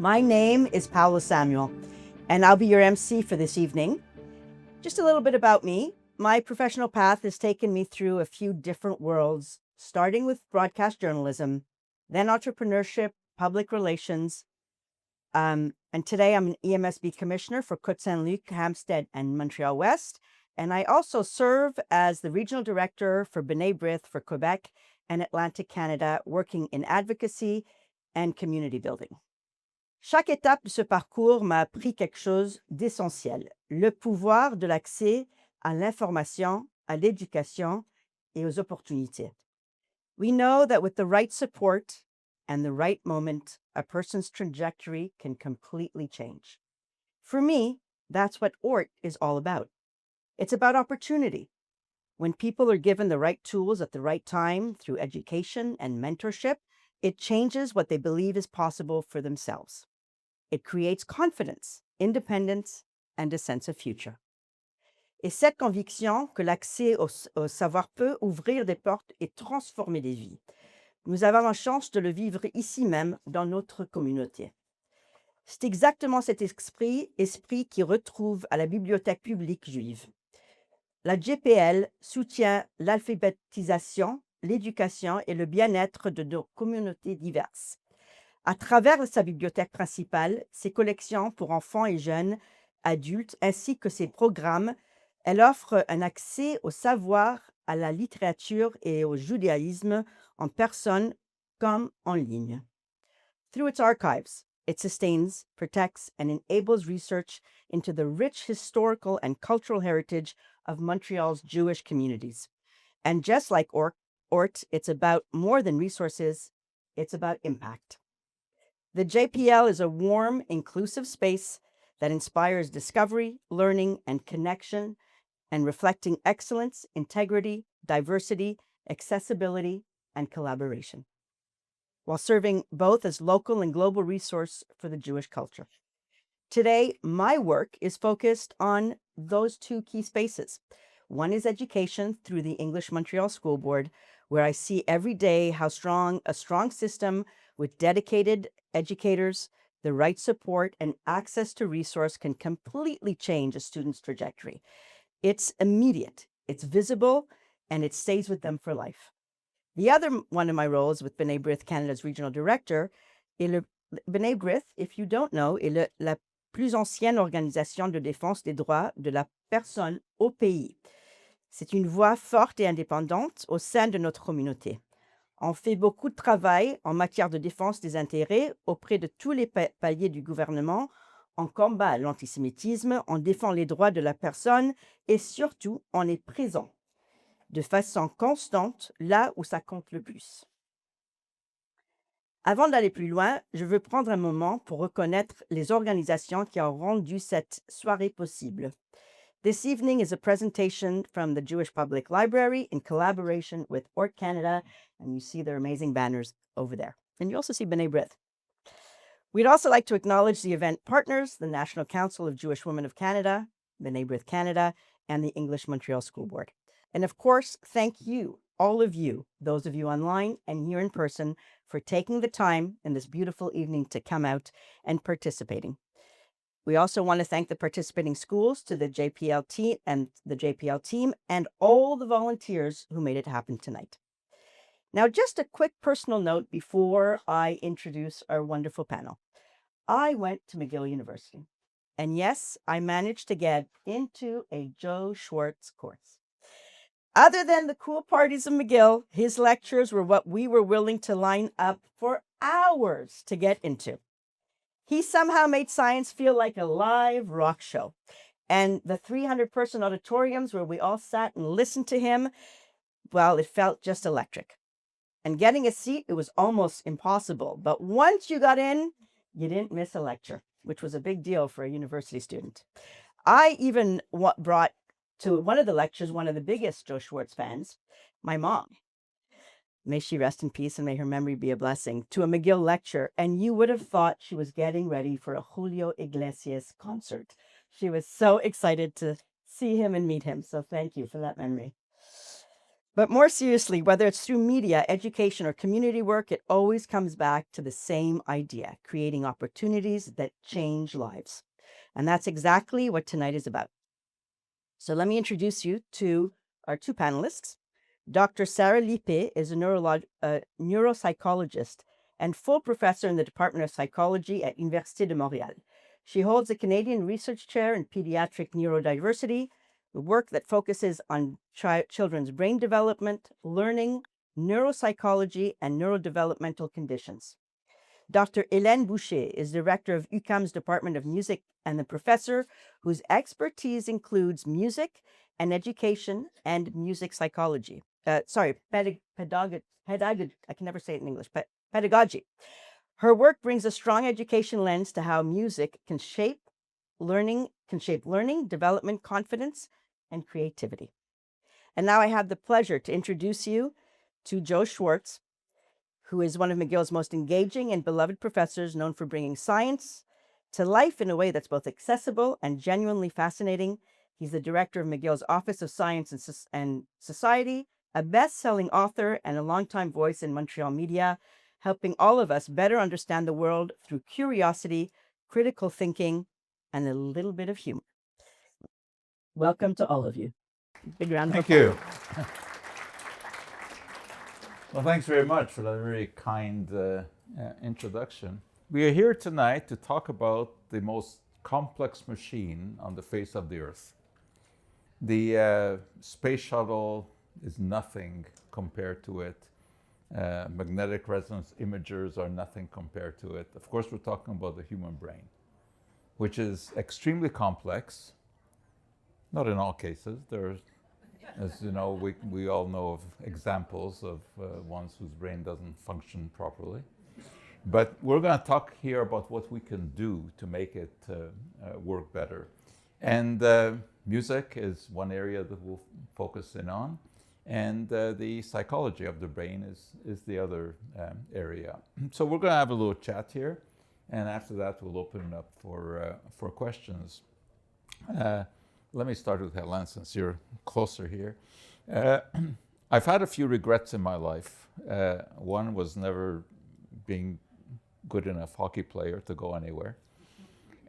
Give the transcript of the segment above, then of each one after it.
My name is Paula Samuel, and I'll be your MC for this evening. Just a little bit about me. My professional path has taken me through a few different worlds, starting with broadcast journalism, then entrepreneurship, public relations, and today I'm an EMSB commissioner for Côte-Saint-Luc, Hampstead, and Montreal West. And I also serve as the regional director for B'nai B'rith for Quebec and Atlantic Canada, working in advocacy and community building. Chaque étape de ce parcours m'a appris quelque chose d'essentiel, le pouvoir de l'accès à l'information, à l'éducation et aux opportunités. We know that with the right support and the right moment, a person's trajectory can completely change. For me, that's what ORT is all about. It's about opportunity. When people are given the right tools at the right time through education and mentorship, it changes what they believe is possible for themselves. It creates confidence, independence, and a sense of future. Et cette conviction que l'accès au savoir peut ouvrir des portes et transformer des vies. Nous avons la chance de le vivre ici même dans notre communauté. C'est exactement cet esprit qui retrouve à la bibliothèque publique juive. La GPL soutient l'alphabétisation, l'éducation et le bien-être de nos communautés diverses. À travers sa bibliothèque principale, ses collections pour enfants et jeunes, adultes, ainsi que ses programmes, elle offre un accès au savoir, à la littérature et au judaïsme en personne comme en ligne. Through its archives, it sustains, protects, and enables research into the rich historical and cultural heritage of Montreal's Jewish communities. And just like ORT, it's about more than resources, it's about impact. The JPL is a warm, inclusive space that inspires discovery, learning, and connection, and reflecting excellence, integrity, diversity, accessibility, and collaboration, while serving both as local and global resource for the Jewish culture. Today, my work is focused on those two key spaces. One is education through the English Montreal School Board, where I see every day how a strong system with dedicated educators, the right support, and access to resource can completely change a student's trajectory. It's immediate, it's visible, and it stays with them for life. The other one of my roles with B'nai B'rith Canada's regional director est B'nai B'rith, if you don't know, est la plus ancienne organisation de défense des droits de la personne au pays. C'est une voix forte et indépendante au sein de notre communauté. On fait beaucoup de travail en matière de défense des intérêts auprès de tous les paliers du gouvernement. On combat l'antisémitisme, on défend les droits de la personne et surtout, on est présent de façon constante là où ça compte le plus. Avant d'aller plus loin, je veux prendre un moment pour reconnaître les organisations qui ont rendu cette soirée possible. This evening is a presentation from the Jewish Public Library in collaboration with ORT Canada, and you see their amazing banners over there. And you also see B'nai B'rith. We'd also like to acknowledge the event partners, the National Council of Jewish Women of Canada, B'nai B'rith Canada, and the English Montreal School Board. And of course, thank you, all of you, those of you online and here in person, for taking the time in this beautiful evening to come out and participating. We also want to thank the participating schools, to the JPL team and all the volunteers who made it happen tonight. Now, just a quick personal note before I introduce our wonderful panel. I went to McGill University, and yes, I managed to get into a Joe Schwarcz course. Other than the cool parties of McGill, his lectures were what we were willing to line up for hours to get into. He somehow made science feel like a live rock show. And the 300-person auditoriums where we all sat and listened to him, well, it felt just electric. And getting a seat, it was almost impossible. But once you got in, you didn't miss a lecture, which was a big deal for a university student. I even brought to one of the lectures one of the biggest Joe Schwarcz fans, my mom. May she rest in peace and may her memory be a blessing, to a McGill lecture, and you would have thought she was getting ready for a Julio Iglesias concert. She was so excited to see him and meet him, so thank you for that memory. But more seriously, whether it's through media, education, or community work, it always comes back to the same idea, creating opportunities that change lives. And that's exactly what tonight is about. So let me introduce you to our two panelists. Dr. Sarah Lippé is a neuropsychologist and full professor in the Department of Psychology at Université de Montréal. She holds a Canadian Research Chair in Pediatric Neurodiversity, work that focuses on children's brain development, learning, neuropsychology, and neurodevelopmental conditions. Dr. Hélène Boucher is director of UQAM's Department of Music and the professor whose expertise includes music and education and music psychology. Pedagogy. I can never say it in English, but pedagogy. Her work brings a strong education lens to how music can shape learning, development, confidence, and creativity. And now I have the pleasure to introduce you to Joe Schwarcz, who is one of McGill's most engaging and beloved professors, known for bringing science to life in a way that's both accessible and genuinely fascinating. He's the director of McGill's Office of Science and Society, a best-selling author, and a longtime voice in Montreal media, helping all of us better understand the world through curiosity, critical thinking, and a little bit of humor. Welcome to all of you. Big round of applause. Thank you. Well, thanks very much for that very kind introduction. We are here tonight to talk about the most complex machine on the face of the Earth. The space shuttle is nothing compared to it. Magnetic resonance imagers are nothing compared to it. Of course, we're talking about the human brain, which is extremely complex. Not in all cases. There's, as you know, we all know of examples of ones whose brain doesn't function properly. But we're going to talk here about what we can do to make it work better. And music is one area that we'll focus in on. And the psychology of the brain is the other area. So we're going to have a little chat here. And after that, we'll open it up for questions. Let me start with Hélène, since you're closer here. I've had a few regrets in my life. One was never being good enough hockey player to go anywhere.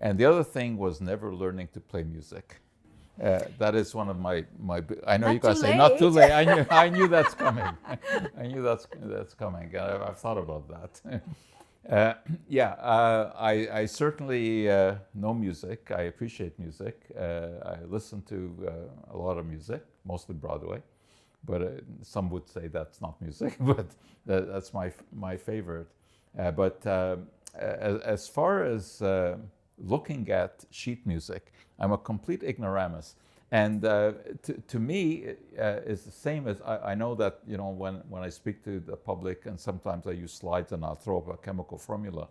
And the other thing was never learning to play music. That is one of my I know you're going to say, not too late. I knew that's coming. I knew that's coming. I've thought about that. I certainly know music. I appreciate music. I listen to a lot of music, mostly Broadway, but some would say that's not music, but that's my favorite. But as far as looking at sheet music, I'm a complete ignoramus. And to me, it's the same as I know that, you know, when I speak to the public, and sometimes I use slides and I'll throw up a chemical formula,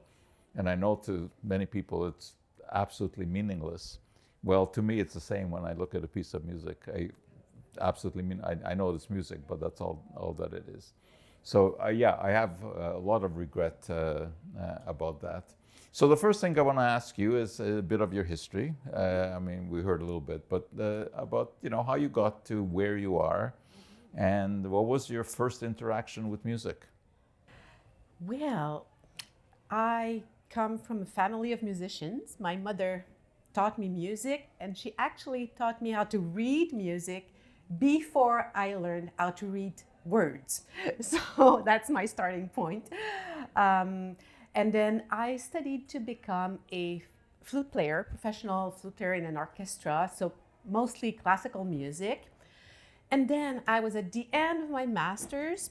and I know to many people it's absolutely meaningless. Well, to me, it's the same when I look at a piece of music. I know it's music, but that's all that it is. So I have a lot of regret about that. So the first thing I want to ask you is a bit of your history. I mean, we heard a little bit, but about, you know, how you got to where you are, and what was your first interaction with music? Well, I come from a family of musicians. My mother taught me music, and she actually taught me how to read music before I learned how to read words. So that's my starting point. And then I studied to become a flute player, professional flute player in an orchestra, so mostly classical music. And then I was at the end of my master's,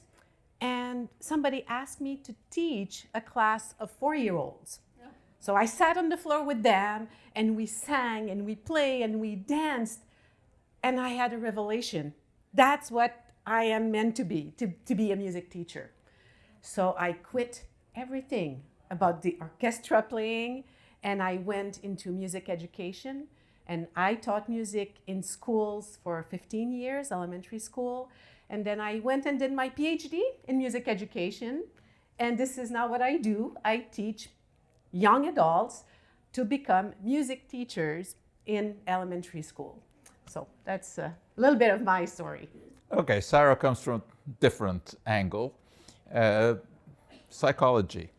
and somebody asked me to teach a class of 4-year-olds. Yeah. So I sat on the floor with them, and we sang, and we played, and we danced, and I had a revelation. That's what I am meant to be a music teacher. So I quit everything about the orchestra playing, and I went into music education, and I taught music in schools for 15 years, elementary school, and then I went and did my PhD in music education, and this is now what I do. I teach young adults to become music teachers in elementary school. So that's a little bit of my story. Okay, Sarah comes from a different angle. Uh, Psychology.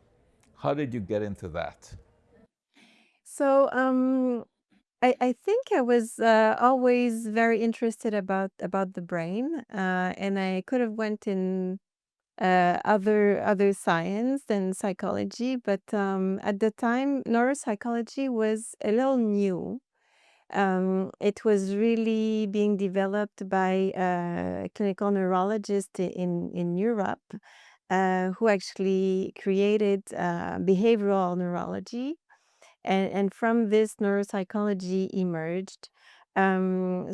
How did you get into that? So I think I was always very interested about the brain, and I could have went in other science than psychology, but at the time, neuropsychology was a little new. It was really being developed by a clinical neurologist in Europe, who actually created behavioral neurology, and from this neuropsychology emerged. I'm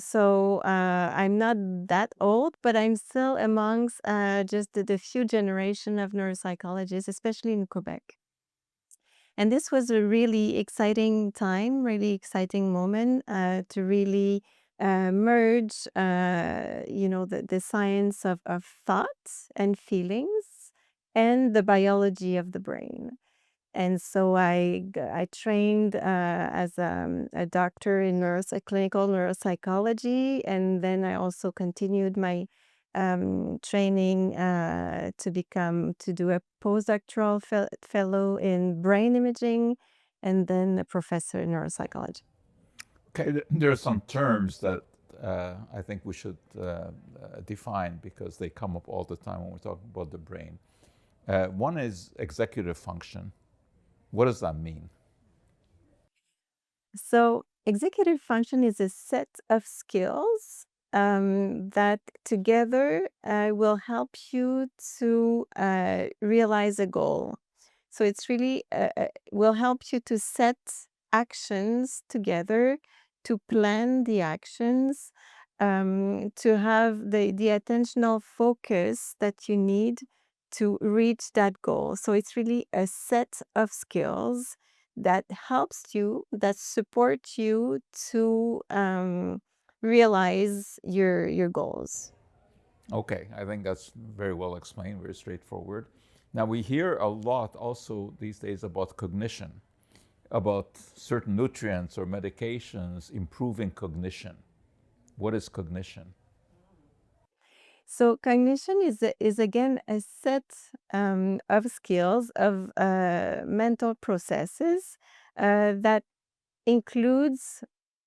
not that old, but I'm still amongst just the few generation of neuropsychologists, especially in Quebec. And this was a really exciting time, really exciting moment to really merge, the science of thoughts and feelings and the biology of the brain. And so I trained as a doctor in clinical neuropsychology, and then I also continued my training to do a postdoctoral fellow in brain imaging, and then a professor in neuropsychology. Okay, there are some terms that I think we should define because they come up all the time when we talk about the brain. One is executive function. What does that mean? So, executive function is a set of skills that together will help you to realize a goal. So, it's really will help you to set actions together, to plan the actions, to have the attentional focus that you need to reach that goal. So, it's really a set of skills that helps you, that supports you to realize your goals. Okay, I think that's very well explained, very straightforward. Now, we hear a lot also these days about cognition, about certain nutrients or medications improving cognition. What is cognition? So cognition is again a set of skills, of mental processes that includes,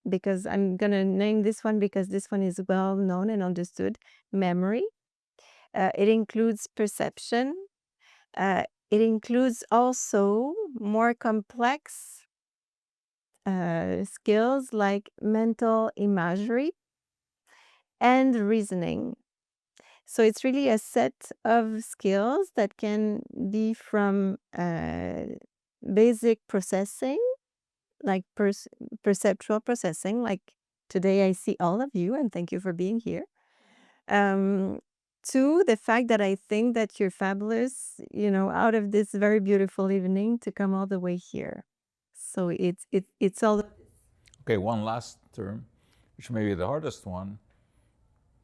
because I'm going to name this one because this one is well known and understood, memory. It includes perception. It includes also more complex skills like mental imagery and reasoning. So it's really a set of skills that can be from basic processing, like perceptual processing, like today I see all of you and thank you for being here, to the fact that I think that you're fabulous, out of this very beautiful evening to come all the way here. So it's all. Okay, one last term, which may be the hardest one,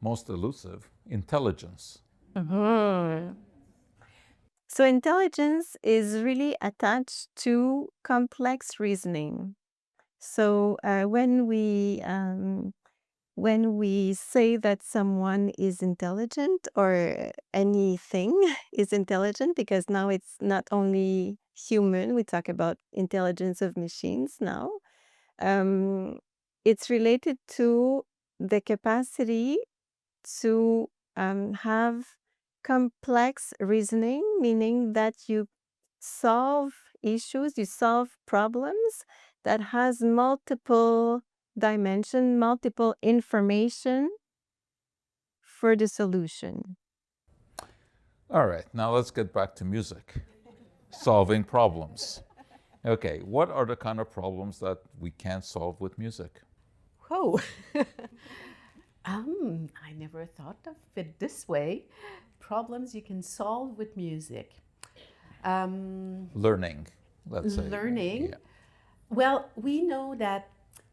most elusive, intelligence. So intelligence is really attached to complex reasoning. So when we say that someone is intelligent or anything is intelligent, because now it's not only human, we talk about intelligence of machines now. It's related to the capacity to have complex reasoning, meaning that you solve issues, you solve problems that has multiple dimension, multiple information for the solution. All right, now let's get back to music, solving problems. Okay, what are the kind of problems that we can't solve with music? Oh, I never thought of it this way. Problems you can solve with music. Learning, let's say. Learning. Yeah. Well, we know that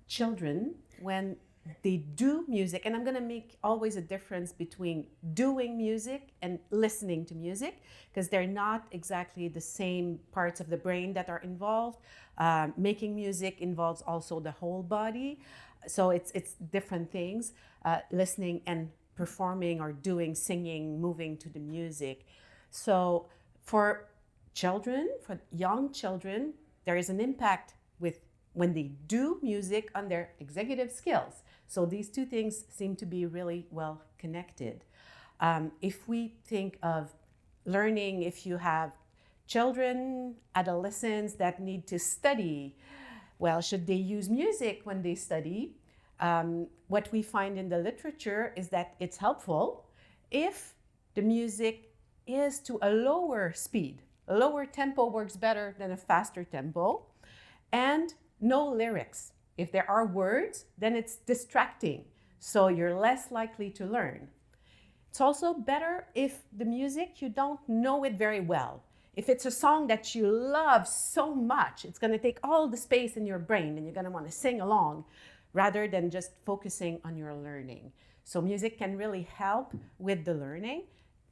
children, when they do music, and I'm going to make always a difference between doing music and listening to music, because they're not exactly the same parts of the brain that are involved. Making music involves also the whole body. So it's different things. Listening and performing or doing, singing, moving to the music. So for children, for young children, there is an impact with when they do music on their executive skills. So these two things seem to be really well connected. If we think of learning, if you have children, adolescents that need to study, well, should they use music when they study? What we find in the literature is that it's helpful if the music is to a lower speed. A lower tempo works better than a faster tempo, and no lyrics. If there are words, then it's distracting, so you're less likely to learn. It's also better if the music, you don't know it very well. If it's a song that you love so much, it's going to take all the space in your brain and you're going to want to sing along rather than just focusing on your learning. So music can really help with the learning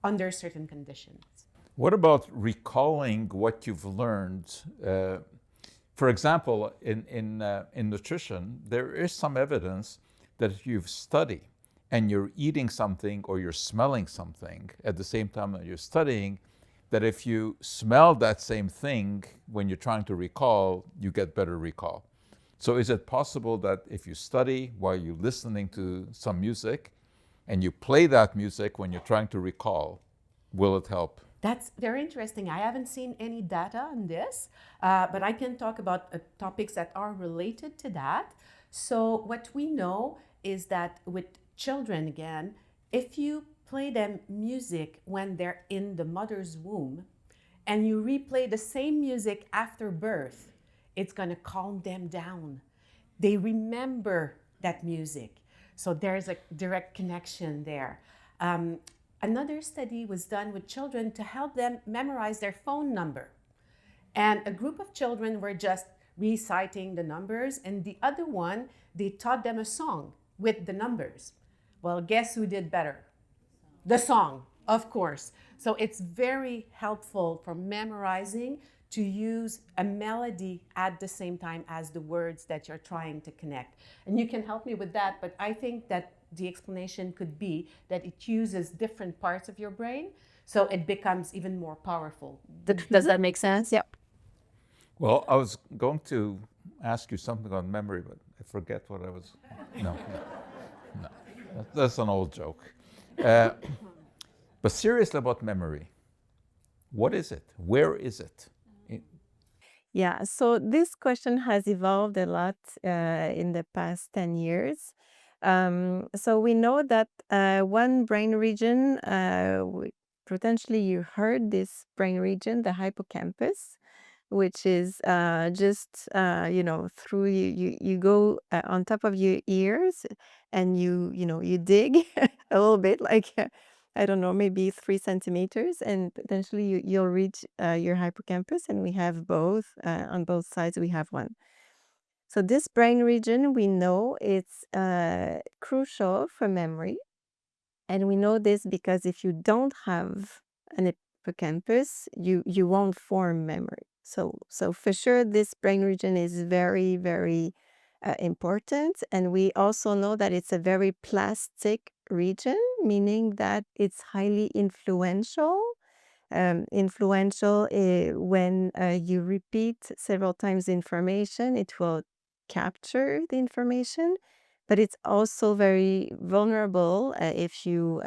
under certain conditions. What about recalling what you've learned? For example, in nutrition, there is some evidence that if you've studied and you're eating something or you're smelling something at the same time that you're studying, that if you smell that same thing when you're trying to recall, you get better recall. So is it possible that if you study while you're listening to some music and you play that music when you're trying to recall, will it help? That's very interesting. I haven't seen any data on this, but I can talk about topics that are related to that. So what we know is that with children, again, if you play them music when they're in the mother's womb and you replay the same music after birth, it's going to calm them down. They remember that music. So there's a direct connection there. Another study was done with children to help them memorize their phone number. And a group of children were just reciting the numbers, and the other one, they taught them a song with the numbers. Well, guess who did better? The song, of course. So it's very helpful for memorizing to use a melody at the same time as the words that you're trying to connect. And you can help me with that, but I think that the explanation could be that it uses different parts of your brain, so it becomes even more powerful. Does that make sense? Yep. Well, I was going to ask you something on memory, but I forget what I was. No. That's an old joke. But seriously about memory, what is it? Where is it? Yeah, so this question has evolved a lot in the past 10 years. So we know that one brain region, potentially you heard this brain region, the hippocampus, which is just, through you go on top of your ears and you dig a little bit, like, I don't know, maybe 3 centimeters, and potentially you'll reach your hippocampus, and we have both, on both sides we have one. So this brain region, we know it's crucial for memory. And we know this because if you don't have an hippocampus, you won't form memory. So for sure, this brain region is very, very important. And we also know that it's a very plastic region, meaning that it's highly influential. Influential when you repeat several times information, it will capture the information, but it's also very vulnerable. If you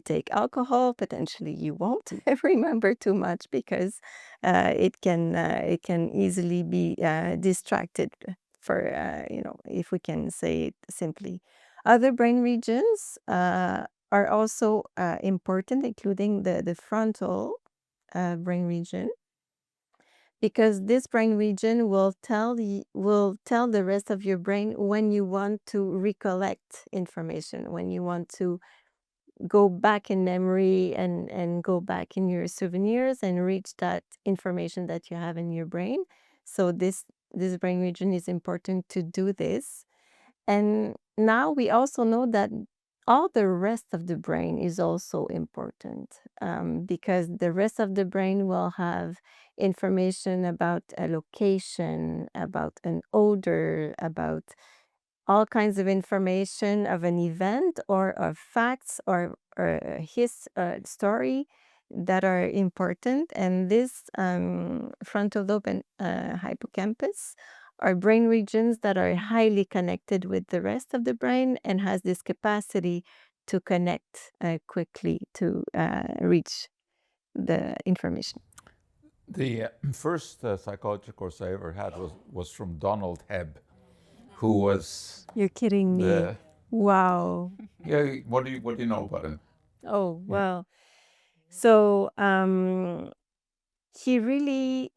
take alcohol, potentially you won't remember too much because it can easily be distracted. For if we can say it simply, other brain regions are also important, including the frontal brain region, because this brain region will tell the rest of your brain when you want to recollect information, when you want to go back in memory and go back in your souvenirs and reach that information that you have in your brain. So this brain region is important to do this. And now we also know that all the rest of the brain is also important, because the rest of the brain will have information about a location, about an odor, about all kinds of information of an event or of facts or his story that are important. And this frontal lobe and hippocampus are brain regions that are highly connected with the rest of the brain and has this capacity to connect quickly to reach the information. The first psychology course I ever had was from Donald Hebb, who was You're kidding me. the Wow. yeah. What do you know about him? Oh, well. So he really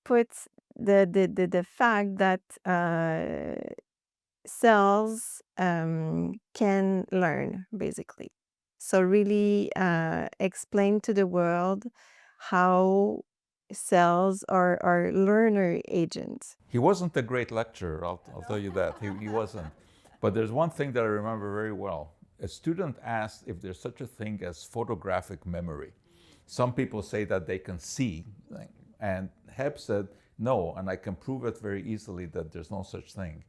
puts the fact that cells can learn, basically. So really explain to the world how cells are learner agents. He wasn't a great lecturer, I'll tell you that. He wasn't. But there's one thing that I remember very well. A student asked if there's such a thing as photographic memory. Some people say that they can see, and Hebb said, no, and I can prove it very easily that there's no such thing.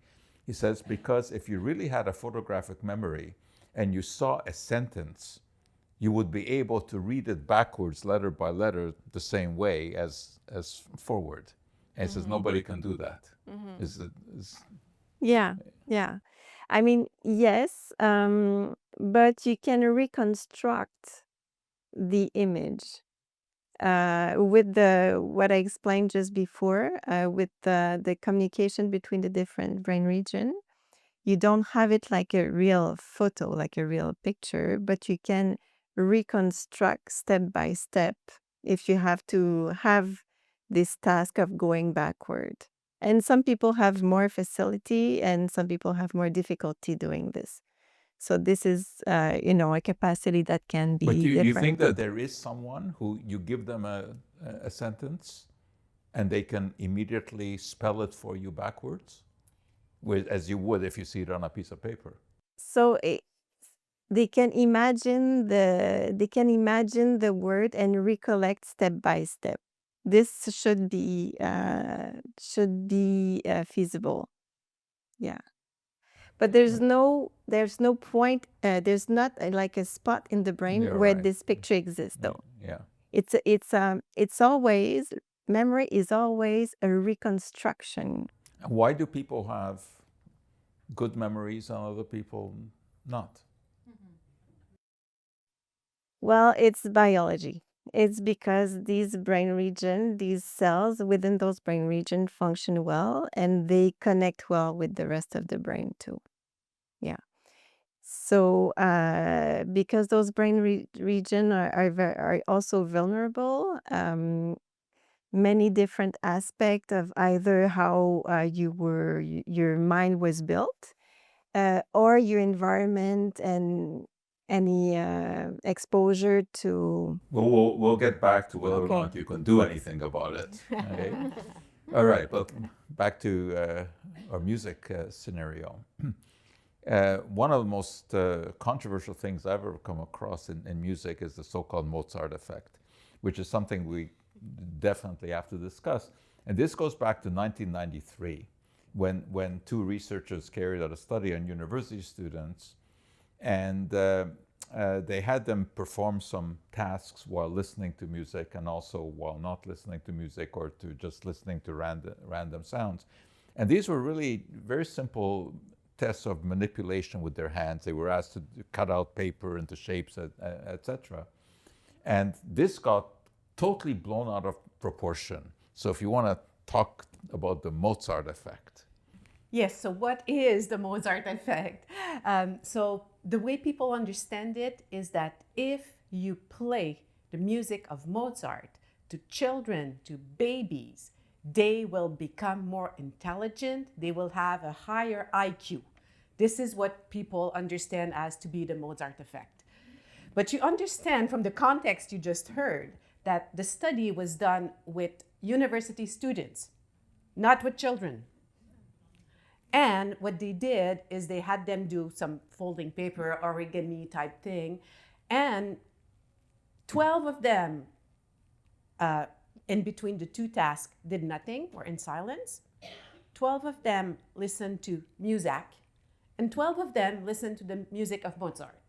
He says, because if you really had a photographic memory and you saw a sentence, you would be able to read it backwards, letter by letter, the same way as forward. And he says, nobody can do that. Yeah. I mean, yes, but you can reconstruct the image with what I explained just before, with the communication between the different brain regions. You don't have it like a real photo, like a real picture, but you can reconstruct step by step if you have to have this task of going backward. And some people have more facility and some people have more difficulty doing this. So this is, a capacity that can be But you different. think that there is someone who you give them a sentence and they can immediately spell it for you backwards, as you would if you see it on a piece of paper? So they can imagine the word and recollect step by step. This should be feasible. Yeah. But there's no point. There's not like a spot in the brain Yeah, where right. this picture exists, though. Yeah. It's always, memory is always a reconstruction. Why do people have good memories and other people not? Well, it's biology. It's because these cells within those brain regions function well and they connect well with the rest of the brain too. Yeah. So because those brain regions are also vulnerable, many different aspects of either how your mind was built, or your environment and any exposure to. We'll get back to whether or Okay. not you can do anything about it. Okay? All right, but back to our music scenario. One of the most controversial things I've ever come across in music is the so-called Mozart effect, which is something we definitely have to discuss. And this goes back to 1993, when two researchers carried out a study on university students, and they had them perform some tasks while listening to music and also while not listening to music, or to just listening to random sounds. And these were really very simple tests of manipulation with their hands. They were asked to cut out paper into shapes, etc. And this got totally blown out of proportion. So if you want to talk about the Mozart effect. Yes, so what is the Mozart effect? So the way people understand it is that if you play the music of Mozart to children, to babies, they will become more intelligent, they will have a higher IQ. This is what people understand as to be the Mozart effect. But you understand from the context you just heard that the study was done with university students, not with children. And what they did is they had them do some folding paper, origami type thing, and 12 of them in between the two tasks did nothing or in silence. 12 of them listened to music, and 12 of them listened to the music of Mozart.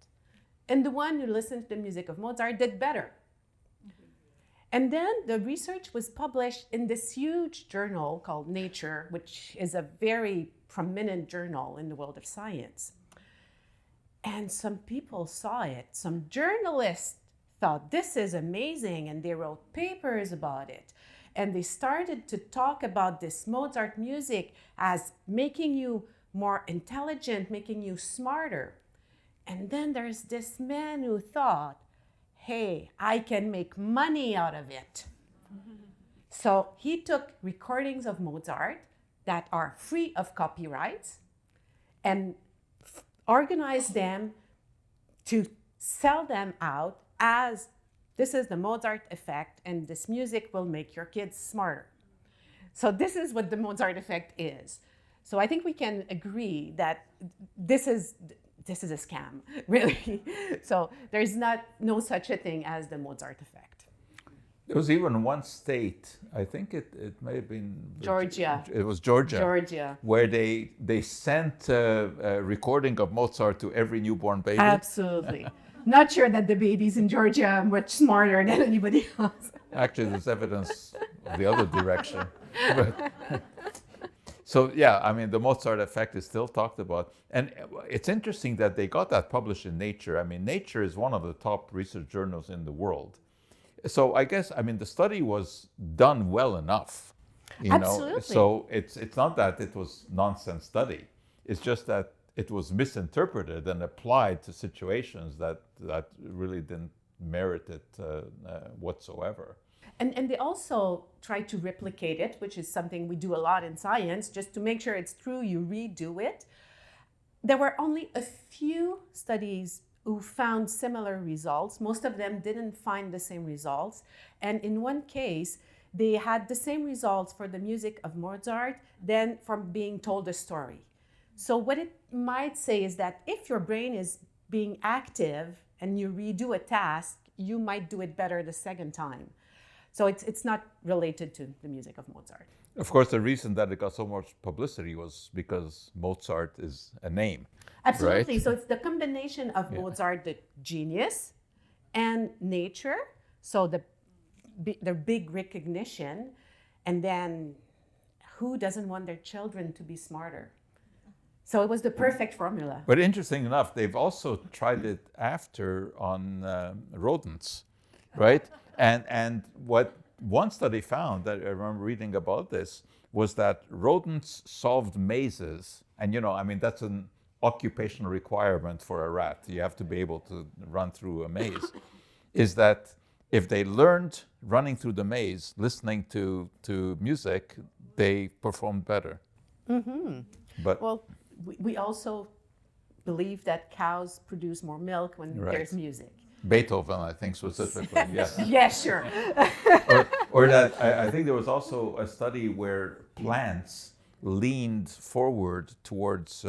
And the one who listened to the music of Mozart did better. And then the research was published in this huge journal called Nature, which is a very prominent journal in the world of science. And some people saw it. Some journalists thought, this is amazing, and they wrote papers about it. And they started to talk about this Mozart music as making you more intelligent, making you smarter. And then there's this man who thought, hey, I can make money out of it. So he took recordings of Mozart that are free of copyrights and organized them to sell them out as this is the Mozart effect, and this music will make your kids smarter. So this is what the Mozart effect is. So I think we can agree that this is a scam, really. So there's no such a thing as the Mozart effect. There was even one state, I think it may have been Georgia. It was Georgia. Georgia. Where they sent a recording of Mozart to every newborn baby. Absolutely. Not sure that the babies in Georgia are much smarter than anybody else. Actually, there's evidence of the other direction. But, so yeah, I mean, the Mozart effect is still talked about. And it's interesting that they got that published in Nature. I mean, Nature is one of the top research journals in the world. So I guess, I mean, the study was done well enough, you Absolutely. know. So it's not that it was nonsense study. It's just that it was misinterpreted and applied to situations that really didn't merit it whatsoever. And they also try to replicate it, which is something we do a lot in science, just to make sure it's true, you redo it. There were only a few studies who found similar results. Most of them didn't find the same results. And in one case, they had the same results for the music of Mozart than from being told a story. So what it might say is that if your brain is being active and you redo a task, you might do it better the second time. So it's not related to the music of Mozart. Of course, the reason that it got so much publicity was because Mozart is a name. Absolutely. Right? So it's the combination of Mozart, the genius, and nature. So the big recognition. And then who doesn't want their children to be smarter? So it was the perfect formula. But interesting enough, they've also tried it after on rodents, right? And what one study found that I remember reading about this was that rodents solved mazes. And, you know, I mean, that's an occupational requirement for a rat. You have to be able to run through a maze. Is that if they learned running through the maze, listening to music, they performed better. Mm-hmm. But well, we also believe that cows produce more milk when there's music. Beethoven, I think specifically, yes. Yeah, sure. or that I think there was also a study where plants leaned forward towards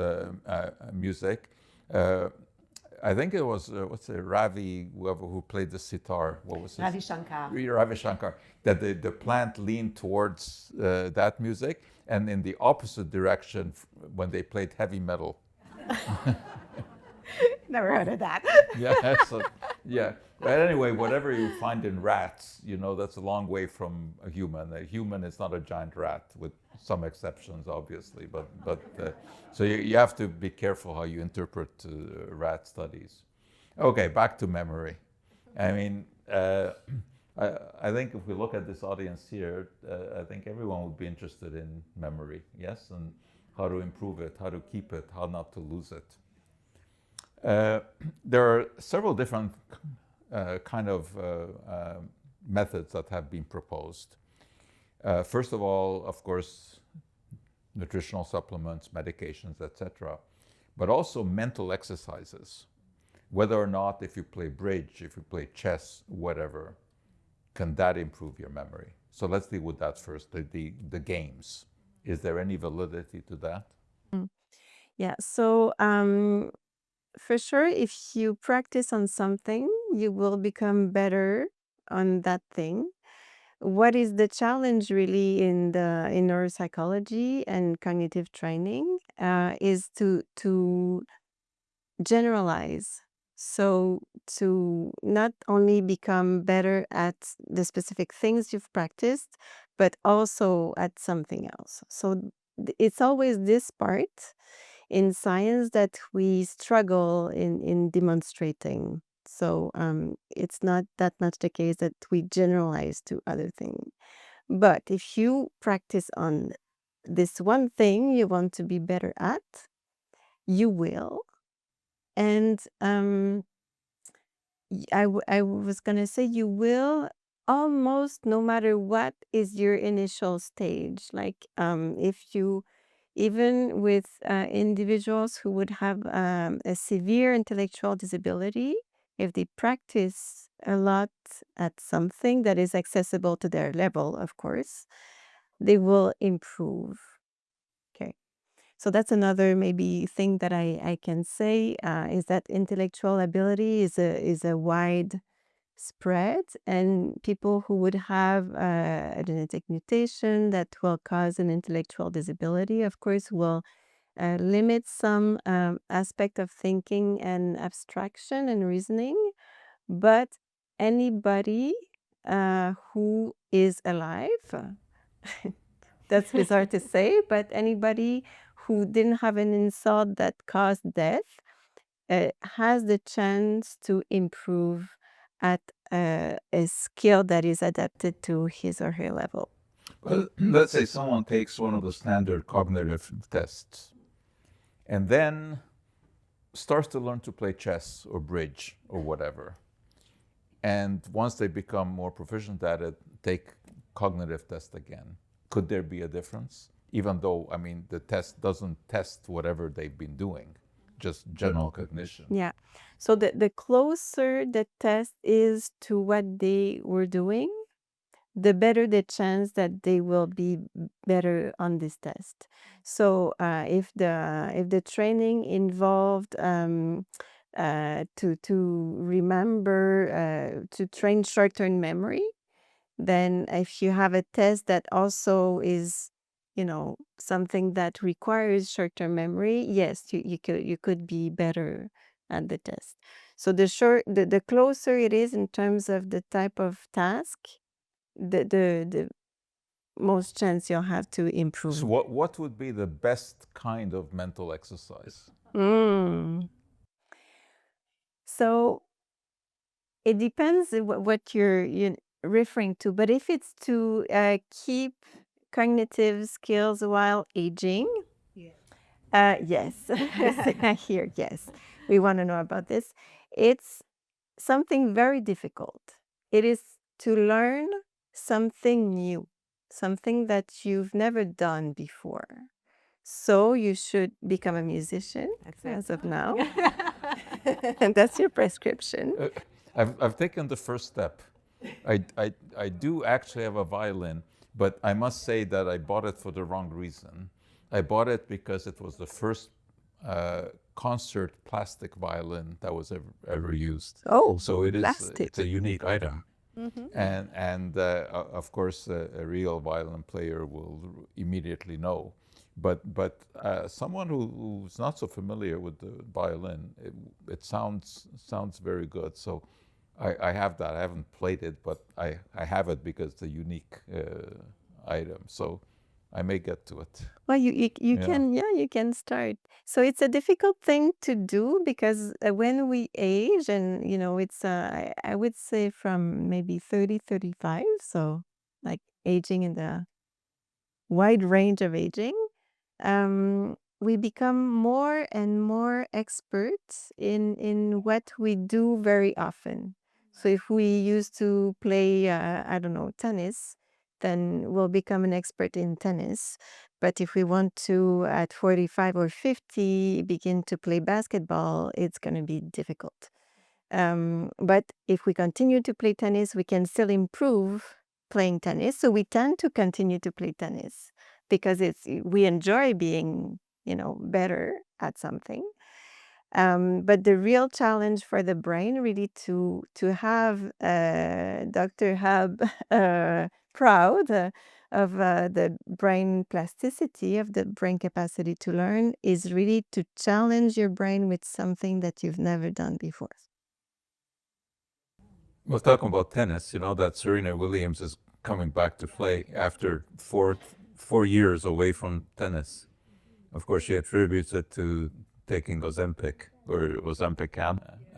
music. I think it was Ravi, who played the sitar. What was his? Ravi Shankar. Ravi Shankar. That the plant leaned towards that music, and in the opposite direction when they played heavy metal. Never heard of that. Yeah. But anyway, whatever you find in rats, you know, that's a long way from a human. A human is not a giant rat, with some exceptions, obviously. But so you have to be careful how you interpret rat studies. Okay, back to memory. I mean, I think if we look at this audience here, I think everyone would be interested in memory, yes, and how to improve it, how to keep it, how not to lose it. There are several different kind of methods that have been proposed. First of all, of course, nutritional supplements, medications, etc., but also mental exercises. Whether or not, if you play bridge, if you play chess, whatever, can that improve your memory? So let's deal with that first, the games. Is there any validity to that? Yeah, so for sure, if you practice on something, you will become better on that thing. what is the challenge really in neuropsychology and cognitive training is to generalize. So to not only become better at the specific things you've practiced, but also at something else. So it's always this part in science that we struggle in demonstrating. So it's not that much the case that we generalize to other things. But if you practice on this one thing you want to be better at, you will. And I was going to say you will almost no matter what is your initial stage. Like if you, even with individuals who would have a severe intellectual disability, if they practice a lot at something that is accessible to their level, of course, they will improve. Okay. So that's another maybe thing that I can say is that intellectual ability is a wide spread, and people who would have a genetic mutation that will cause an intellectual disability, of course, will limit some aspect of thinking and abstraction and reasoning. But anybody who is alive, that's bizarre to say, but anybody who didn't have an insult that caused death has the chance to improve at a skill that is adapted to his or her level. Well, let's say someone takes one of the standard cognitive tests and then starts to learn to play chess or bridge or whatever. And once they become more proficient at it, take cognitive test again. Could there be a difference? Even though, I mean, the test doesn't test whatever they've been doing, just general cognition. Yeah. So the closer the test is to what they were doing, the better the chance that they will be better on this test. So if the training involved to remember to train short-term memory, then if you have a test that also is something that requires short-term memory, yes, you could be better at the test. So the closer it is in terms of the type of task, the most chance you'll have to improve. So what would be the best kind of mental exercise? So it depends what you're referring to, but if it's to keep cognitive skills while aging, yes. Here, yes. We want to know about this. It's something very difficult. It is to learn something new, something that you've never done before. So you should become a musician as of now. And that's your prescription. I've taken the first step. I do actually have a violin, but I must say that I bought it for the wrong reason. I bought it because it was the first concert plastic violin that was ever used. Oh, so it is plastic. it's a unique item. And of course a real violin player will immediately know. But someone who's not so familiar with the violin, it sounds very good. So I have that. I haven't played it, but I have it because it's a unique item. So I may get to it. Well, you can start. So it's a difficult thing to do because when we age, and it's I would say from maybe 30, 35, so like aging in the wide range of aging, we become more and more experts in what we do very often. So if we used to play, I don't know, tennis, then we'll become an expert in tennis. But if we want to, at 45 or 50, begin to play basketball, it's going to be difficult. But if we continue to play tennis, we can still improve playing tennis. So we tend to continue to play tennis because we enjoy being, better at something. But the real challenge for the brain really to have Dr. Hub proud of the brain plasticity, of the brain capacity to learn, is really to challenge your brain with something that you've never done before. Well, talking about tennis, you know that Serena Williams is coming back to play after four years away from tennis. Of course, she attributes it to taking Ozempic or Ozempic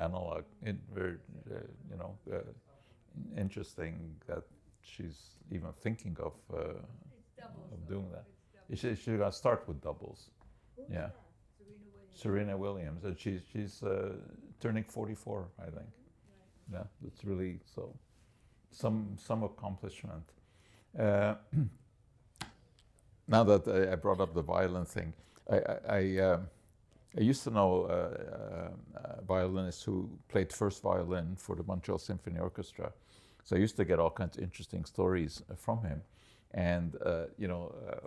analog. Very, interesting that she's even thinking of doing that. She's going to start with doubles. Yeah, Serena Williams, and she's turning 44, I think. Yeah, that's really so. Some accomplishment. Now that I brought up the violin thing, I used to know a violinist who played first violin for the Montreal Symphony Orchestra. So I used to get all kinds of interesting stories from him. And, I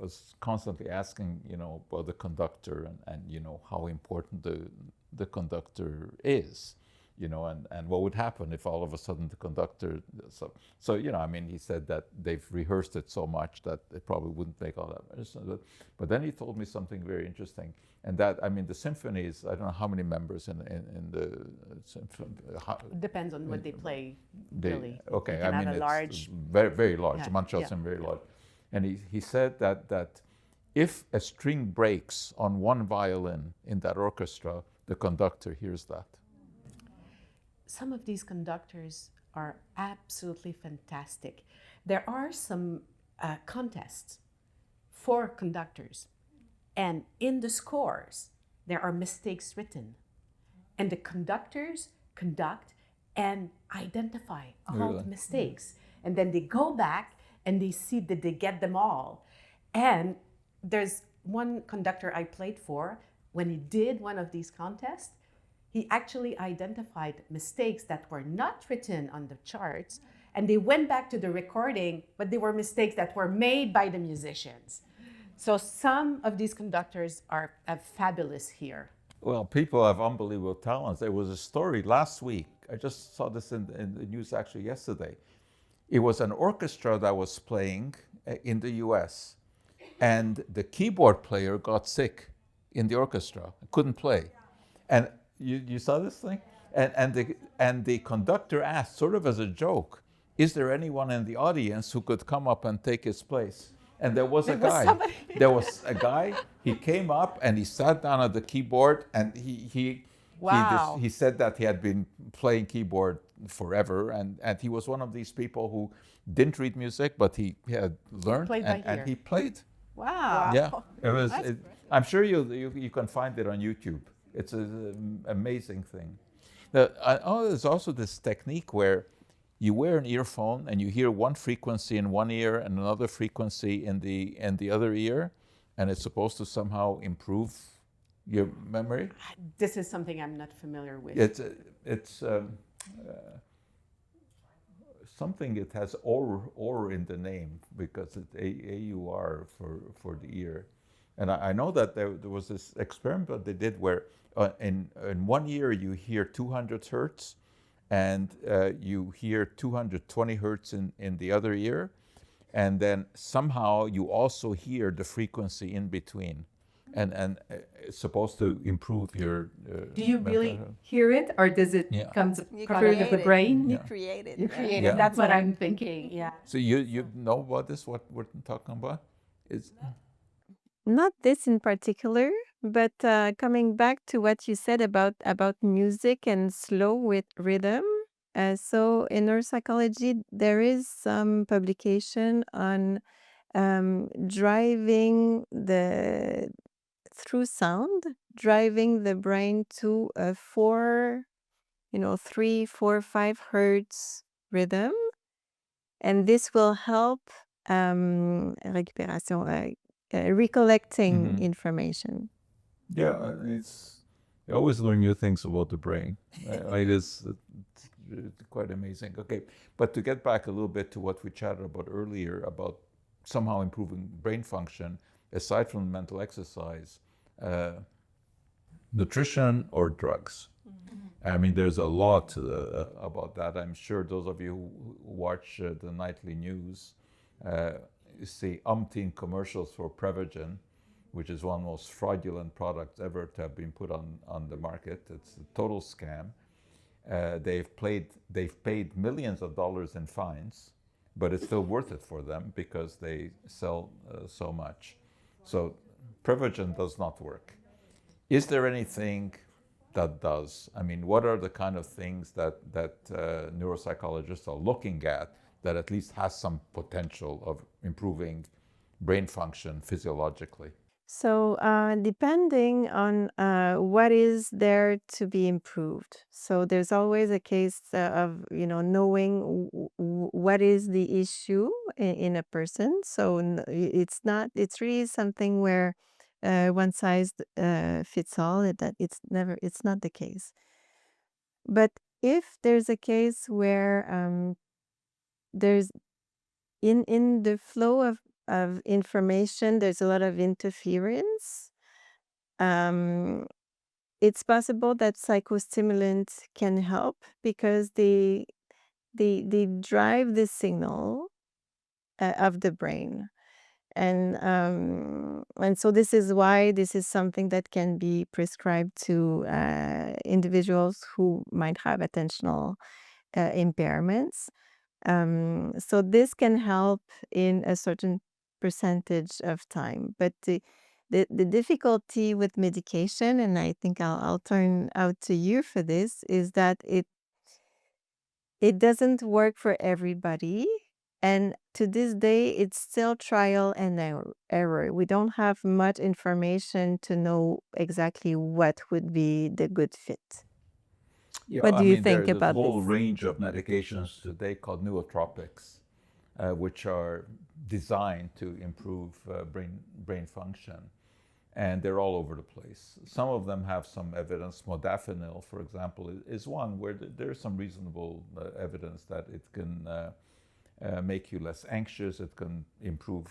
was constantly asking, about the conductor and how important the conductor is. And what would happen if all of a sudden the conductor, he said that they've rehearsed it so much that it probably wouldn't make all that sense. But then he told me something very interesting, and that, the symphonies, I don't know how many members in the symphony. Depends on what they play, really. Okay, you can have it's large, very, very large. Yeah, Montreal yeah. Symphony, very large. And he said that if a string breaks on one violin in that orchestra, the conductor hears that. Some of these conductors are absolutely fantastic. There are some contests for conductors, and in the scores, there are mistakes written. And the conductors conduct and identify all Really? the mistakes. And then they go back and they see that they get them all. And there's one conductor I played for, when he did one of these contests, he actually identified mistakes that were not written on the charts, and they went back to the recording, but they were mistakes that were made by the musicians. So some of these conductors are fabulous here. Well, people have unbelievable talents. There was a story last week. I just saw this in the news actually yesterday. It was an orchestra that was playing in the US, and the keyboard player got sick in the orchestra, couldn't play. And you saw this thing? And the conductor asked, sort of as a joke, is there anyone in the audience who could come up and take his place? And there was a guy. There was a guy. He came up and he sat down at the keyboard, and he said that he had been playing keyboard forever, and he was one of these people who didn't read music, but he had learned, and he played. Wow. Yeah, it was. I'm sure you can find it on YouTube. It's an amazing thing. There's also this technique where you wear an earphone and you hear one frequency in one ear and another frequency in the other ear, and it's supposed to somehow improve your memory. This is something I'm not familiar with. It's something that has or in the name, because it's AUR for the ear. And I know that there was this experiment they did where in 1 ear you hear 200 hertz, and you hear 220 hertz in the other ear, and then somehow you also hear the frequency in between, and it's supposed to improve your. Do you really hear it, or does it come part of the brain? You create it. You create Yeah. it. That's what I'm thinking. Yeah. So you know about this? What we're talking about? Not this in particular, but coming back to what you said about music and slow with rhythm. So in neuropsychology, there is some publication on driving through sound, driving the brain to a 3, 4, 5 hertz rhythm, and this will help récupération. Recollecting information. Yeah, you always learn new things about the brain. It's quite amazing. Okay, but to get back a little bit to what we chatted about earlier about somehow improving brain function, aside from mental exercise, nutrition or drugs. Mm-hmm. There's a lot about that. I'm sure those of you who watch the nightly news You see umpteen commercials for Prevagen, which is one of the most fraudulent products ever to have been put on the market. It's a total scam. They've paid millions of dollars in fines, but it's still worth it for them because they sell so much. So Prevagen does not work. Is there anything that does? I mean, what are the kind of things that neuropsychologists are looking at that at least has some potential of improving brain function physiologically? So, depending on what is there to be improved. So, there's always a case of, knowing what is the issue in a person. So, it's really something where one size fits all. It's not the case. But if there's a case where there's in the flow of information, there's a lot of interference. It's possible that psychostimulants can help because they drive the signal of the brain, and so this is why this is something that can be prescribed to individuals who might have attentional impairments. So this can help in a certain percentage of time. But the difficulty with medication, and I think I'll turn out to you for this, is that it doesn't work for everybody. And to this day, it's still trial and error. We don't have much information to know exactly what would be the good fit. Yeah, What do you think there's about a whole this? range of medications today called neurotropics, which are designed to improve brain function, and they're all over the place. Some of them have some evidence. Modafinil, for example, is one where there's some reasonable evidence that it can make you less anxious. It can improve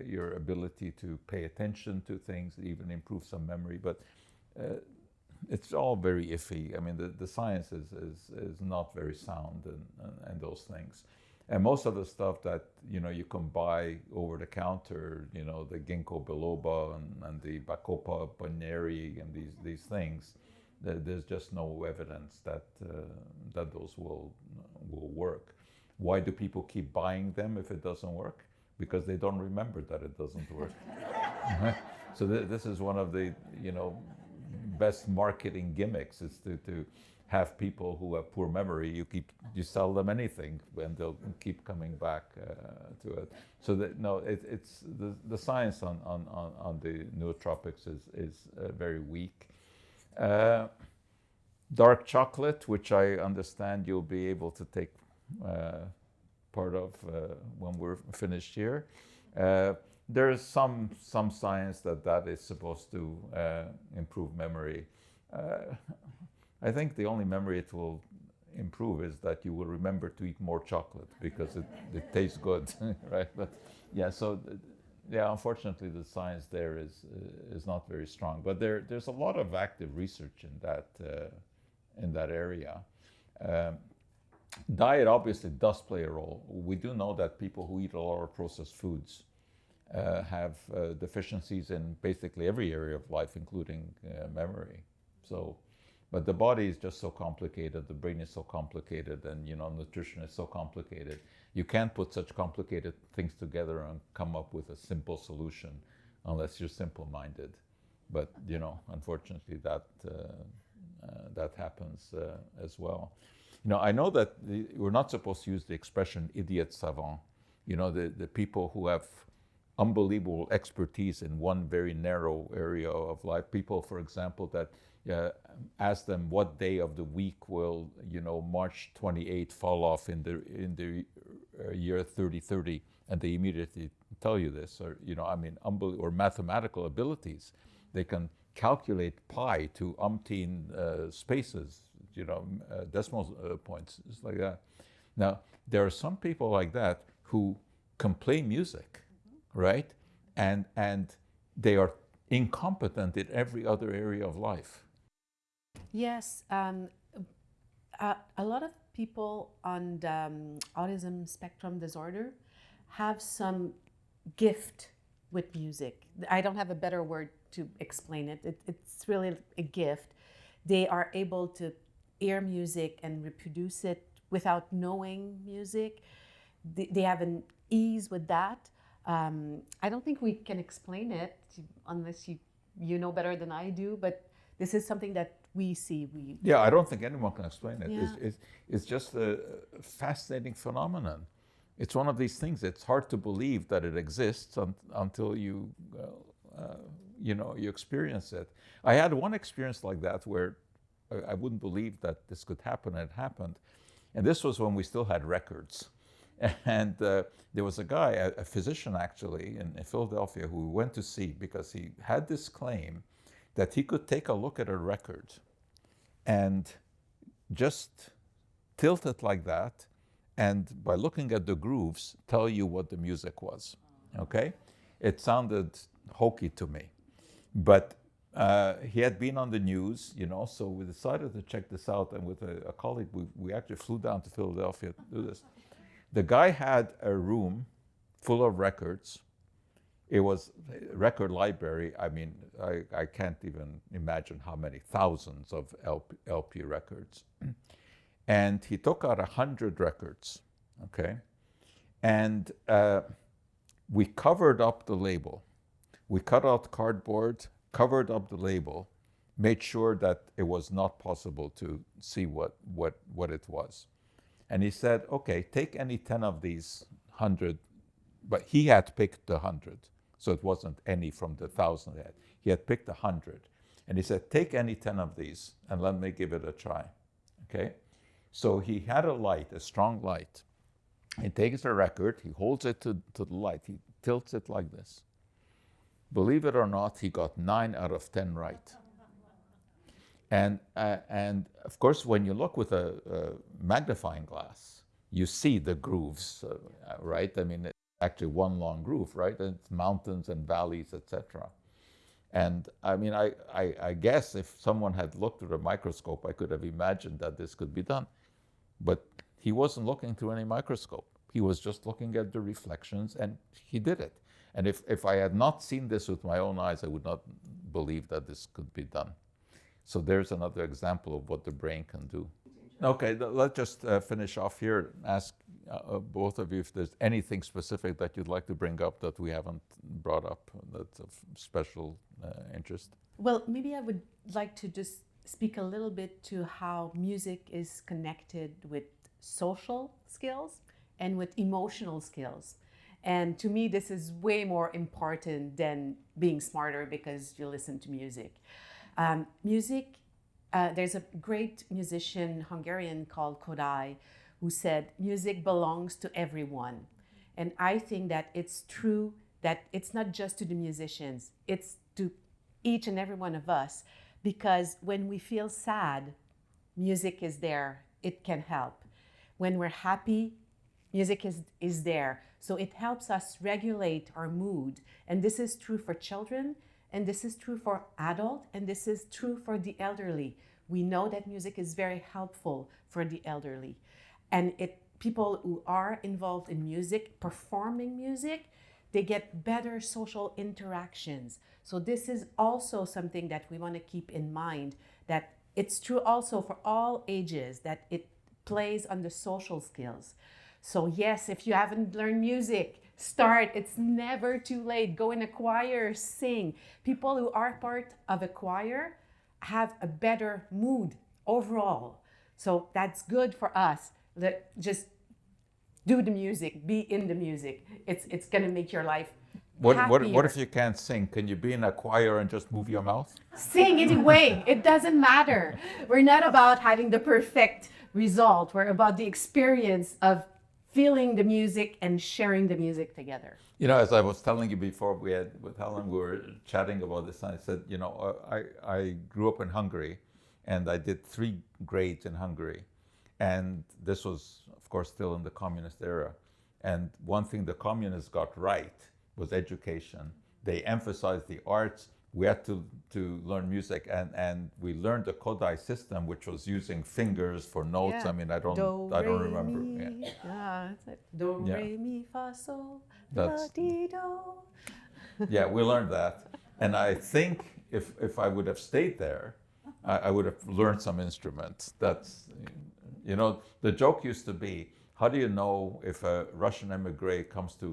your ability to pay attention to things, even improve some memory. But it's all very iffy. I mean, the science is not very sound and those things. And most of the stuff that you can buy over the counter, the ginkgo biloba and the bacopa bonnieri and these things, there's just no evidence that those will work. Why do people keep buying them if it doesn't work? Because they don't remember that it doesn't work. So this is one of the best marketing gimmicks, is to have people who have poor memory. You sell them anything and they'll keep coming back to it. So it's the science on the nootropics is very weak. Dark chocolate, which I understand you'll be able to take part of when we're finished here. There is some science that is supposed to improve memory. I think the only memory it will improve is that you will remember to eat more chocolate because it tastes good, right? But unfortunately the science there is not very strong. But there's a lot of active research in that area. Diet obviously does play a role. We do know that people who eat a lot of processed foods have deficiencies in basically every area of life, including memory. But the body is just so complicated, the brain is so complicated, and nutrition is so complicated. You can't put such complicated things together and come up with a simple solution unless you're simple-minded. But unfortunately, that happens as well. I know that we're not supposed to use the expression idiot savant. The people who have unbelievable expertise in one very narrow area of life. People, for example, that ask them what day of the week will March 28th fall off in the year 3030, and they immediately tell you this, or or mathematical abilities. They can calculate pi to umpteen spaces, decimal points, just like that. Now, there are some people like that who can play music, right? And they are incompetent in every other area of life. Yes, a lot of people on the autism spectrum disorder have some gift with music. I don't have a better word to explain it. It's really a gift. They are able to hear music and reproduce it without knowing music. They have an ease with that. I don't think we can explain it unless you know better than I do, but this is something that we see. Yeah, I don't think anyone can explain it. Yeah. It's just a fascinating phenomenon. It's one of these things. It's hard to believe that it exists until you experience it. I had one experience like that where I wouldn't believe that this could happen, and it happened. And this was when we still had records. And there was a guy, a physician actually, in Philadelphia, who we went to see because he had this claim that he could take a look at a record and just tilt it like that, and by looking at the grooves, tell you what the music was, okay? It sounded hokey to me, but he had been on the news, so we decided to check this out, and with a colleague, we actually flew down to Philadelphia to do this. The guy had a room full of records. It was a record library. I mean, I can't even imagine how many thousands of LP records. And he took out 100 records, okay? And we covered up the label. We cut out cardboard, covered up the label, made sure that it was not possible to see what it was. And he said, okay, take any 10 of these 100, but he had picked the 100. So it wasn't any from the 1,000 he had. He had picked 100. And he said, take any 10 of these and let me give it a try, okay? So he had a light, a strong light. He takes a record, he holds it to the light, he tilts it like this. Believe it or not, he got 9 out of 10 right. And of course, when you look with a magnifying glass, you see the grooves, right? I mean, it's actually one long groove, right? And it's mountains and valleys, etc. And I mean, I guess if someone had looked through a microscope, I could have imagined that this could be done. But he wasn't looking through any microscope. He was just looking at the reflections, and he did it. And if I had not seen this with my own eyes, I would not believe that this could be done. So there's another example of what the brain can do. Okay, let's just finish off here. Ask both of you if there's anything specific that you'd like to bring up that we haven't brought up that's of special interest. Well, maybe I would like to just speak a little bit to how music is connected with social skills and with emotional skills. And to me, this is way more important than being smarter because you listen to music. Music, there's a great musician, Hungarian, called Kodály, who said, music belongs to everyone. And I think that it's true that it's not just to the musicians, it's to each and every one of us, because when we feel sad, music is there, it can help. When we're happy, music is there. So it helps us regulate our mood. And this is true for children, and this is true for adults, and this is true for the elderly. We know that music is very helpful for the elderly. And people who are involved in music, performing music, they get better social interactions. So this is also something that we want to keep in mind, that it's true also for all ages, that it plays on the social skills. So yes, if you haven't learned music, start. It's never too late. Go in a choir, sing. People who are part of a choir have a better mood overall. So that's good for us. Just do the music, be in the music. It's going to make your life happier. What if you can't sing? Can you be in a choir and just move your mouth? Sing anyway. It doesn't matter. We're not about having the perfect result. We're about the experience of feeling the music and sharing the music together. You know, as I was telling you before, with Helen, we were chatting about this, and I said, I grew up in Hungary, and I did 3 grades in Hungary. And this was, of course, still in the communist era. And one thing the communists got right was education. They emphasized the arts, we had to learn music, and we learned the Kodai system, which was using fingers for notes. Yeah. I mean, I Do, don't re, remember. mi. Yeah. Ah, it's like do, Yeah. re, mi, fa, sol, la, That's- di, do. Yeah, we learned that, and I think if I would have stayed there, I would have learned some instruments. That's, you know, the joke used to be, how do you know if a Russian emigre comes to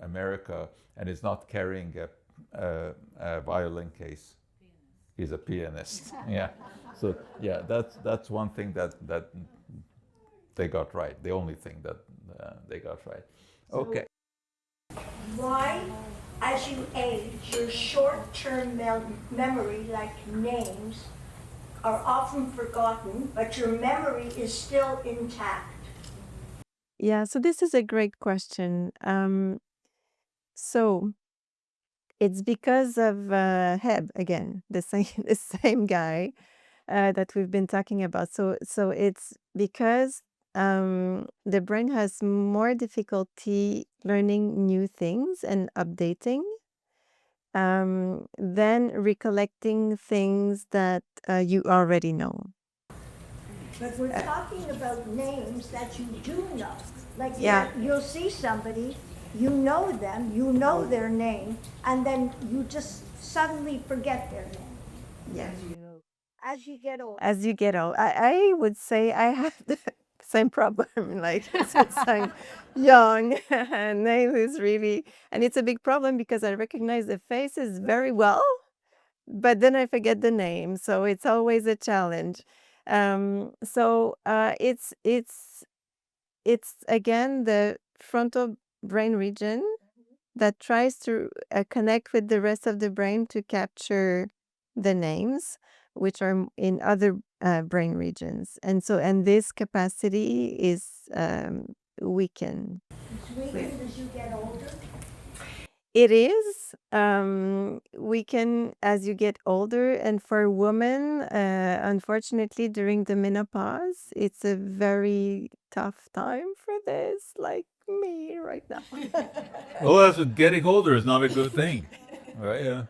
America and is not carrying a violin case? He's a pianist. Yeah. So yeah, that's one thing that they got right. The only thing that they got right. Okay. Why, as you age, your short-term memory, like names, are often forgotten, but your memory is still intact? Yeah, so this is a great question. So it's because of Heb again, the same the same guy that we've been talking about. So it's because the brain has more difficulty learning new things and updating than recollecting things that you already know. But we're talking about names that you do know. Like Yeah. you'll see somebody, you know them, you know their name, and then you just suddenly forget their name Yeah. as you get older. As you get old, I would say I have the same problem. Like since I'm young, name is really, and it's a big problem because I recognize the faces very well, but then I forget the name. So it's always a challenge. It's again the frontal brain region that tries to connect with the rest of the brain to capture the names, which are in other brain regions. And this capacity is weakened. It's weakened as you get older. It is weakened as you get older, and for women, unfortunately, during the menopause, it's a very tough time for this, like me right now. Well, that's what getting older is not a good thing, right? Yeah.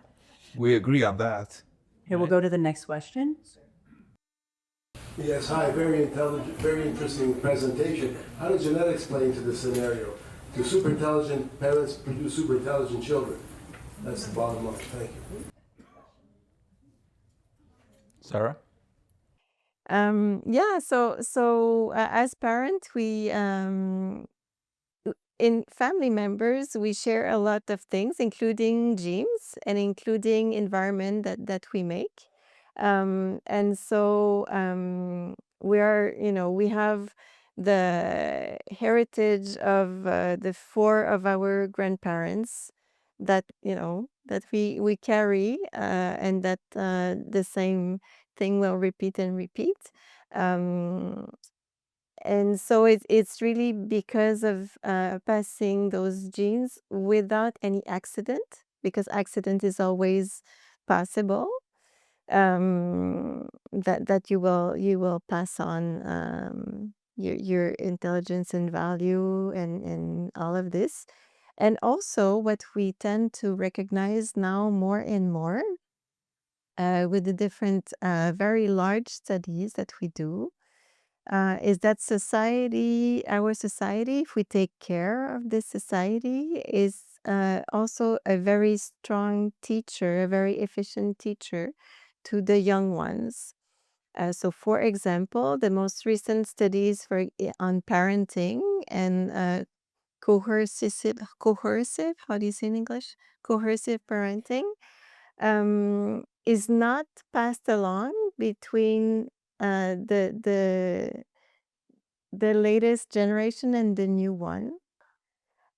We agree on that. Here, we'll go to the next question. Yes, hi, very intelligent, very interesting presentation. How does genetics play into this scenario? Do super intelligent parents produce super intelligent children? That's the bottom line. Thank you. Sarah? Yeah, so as parents, we in family members, we share a lot of things, including genes and including environment that we make. And so we are, we have the heritage of the four of our grandparents that, that we carry, and that the same thing will repeat and repeat. And so it's really because of passing those genes without any accident, because accident is always possible, that you will pass on your intelligence and value and all of this. And also what we tend to recognize now more and more with the different very large studies that we do, is that our society, if we take care of this society, is also a very strong teacher, a very efficient teacher to the young ones. So, for example, the most recent studies on parenting and coercive, how do you say in English? Coercive parenting is not passed along between the latest generation and the new one,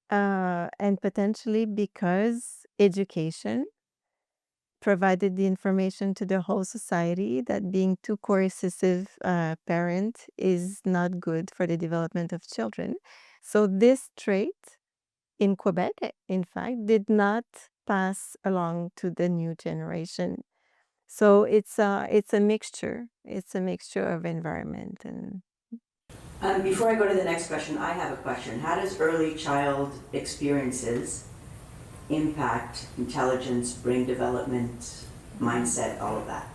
and potentially because education provided the information to the whole society that being too coercive parent is not good for the development of children. So this trait in Quebec, in fact, did not pass along to the new generation. So it's a mixture. It's a mixture of environment and. Before I go to the next question, I have a question. How does early child experiences impact intelligence, brain development, mindset, all of that?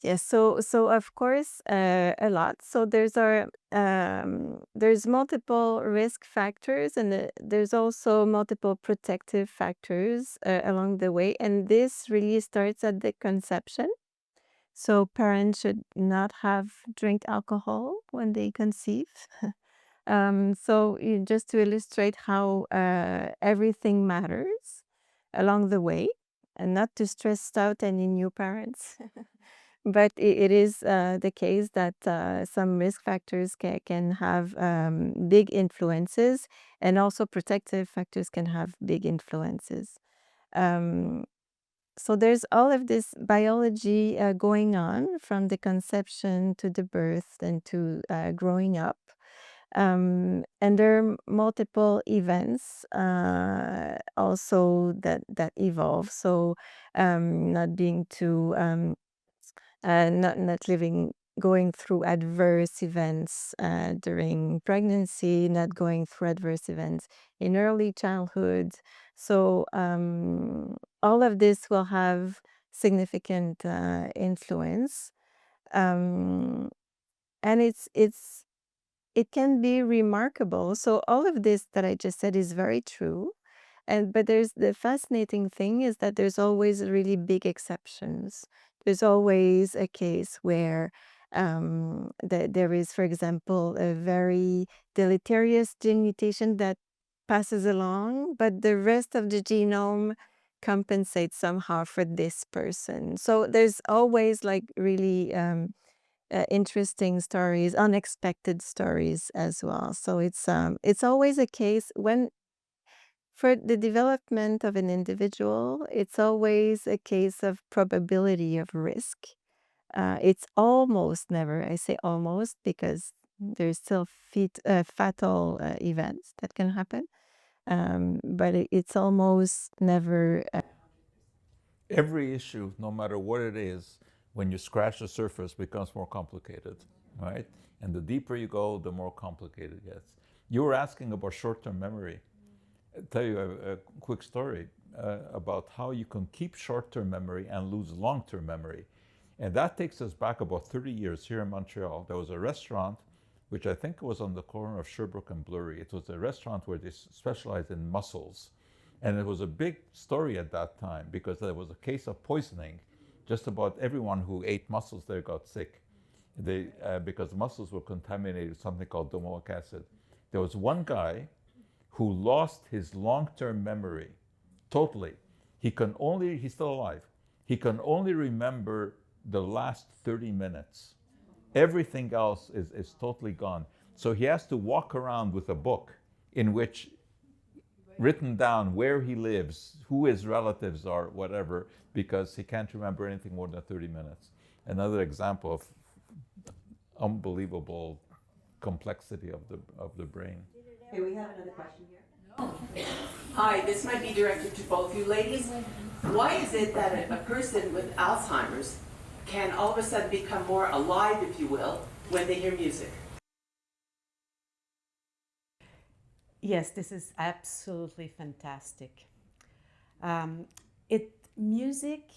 Yes, so of course, a lot. So there's multiple risk factors, and there's also multiple protective factors along the way. And this really starts at the conception. So parents should not have drink alcohol when they conceive. Just to illustrate how everything matters along the way, and not to stress out any new parents. But it is the case that some risk factors can have big influences, and also protective factors can have big influences. So there's all of this biology going on from the conception to the birth and to growing up. And there are multiple events also that evolve. So not being too not going through adverse events during pregnancy, not going through adverse events in early childhood. So all of this will have significant influence, and it can be remarkable. So all of this that I just said is very true. But there's the fascinating thing is that there's always really big exceptions. There's always a case where there is, for example, a very deleterious gene mutation that passes along, but the rest of the genome compensates somehow for this person. So there's always like really interesting stories, unexpected stories as well. So it's always a case when for the development of an individual, it's always a case of probability of risk. It's almost never, I say almost because there's still fatal events that can happen, but it's almost never. Every issue, no matter what it is, when you scratch the surface, becomes more complicated, right? And the deeper you go, the more complicated it gets. You were asking about short-term memory. I'll tell you a quick story about how you can keep short-term memory and lose long-term memory. And that takes us back about 30 years here in Montreal. There was a restaurant, which I think was on the corner of Sherbrooke and Bleury. It was a restaurant where they specialized in mussels. And it was a big story at that time because there was a case of poisoning. Just about everyone who ate mussels there got sick because the mussels were contaminated with something called domoic acid. There was one guy who lost his long-term memory totally. He's still alive. He can only remember the last 30 minutes. Everything else is totally gone. So he has to walk around with a book in which written down where he lives, who his relatives are, whatever, because he can't remember anything more than 30 minutes. Another example of unbelievable complexity of the brain. Okay, we have another question here. Hi, this might be directed to both you ladies. Why is it that a person with Alzheimer's can all of a sudden become more alive, if you will, when they hear music? Yes, this is absolutely fantastic. Music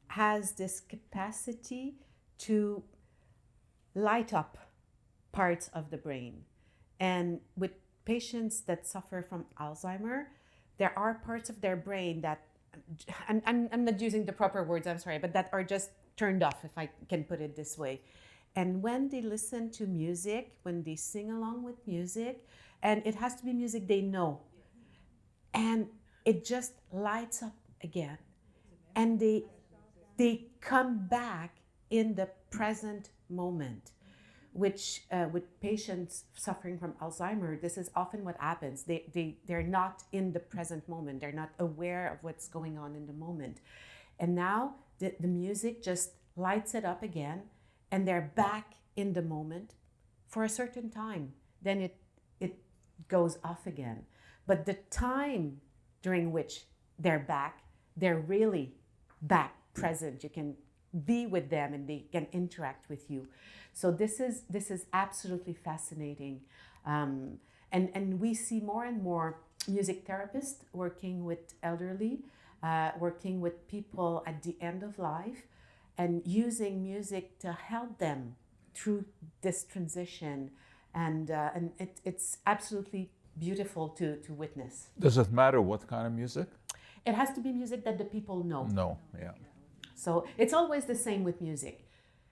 has this capacity to light up parts of the brain. And with patients that suffer from Alzheimer, there are parts of their brain that, I'm not using the proper words, I'm sorry, but that are just turned off, if I can put it this way. And when they listen to music, when they sing along with music, and it has to be music they know, and it just lights up again. And they come back in the present moment, which with patients suffering from Alzheimer, this is often what happens. They're not in the present moment. They're not aware of what's going on in the moment. And now the music just lights it up again, and they're back in the moment for a certain time. Then it goes off again. But the time during which they're really back present. You can be with them and they can interact with you. So this is absolutely fascinating. And we see more and more music therapist working with elderly, working with people at the end of life, and using music to help them through this transition. And it's absolutely beautiful to witness. Does it matter what kind of music? It has to be music that the people know. No, yeah. So it's always the same with music.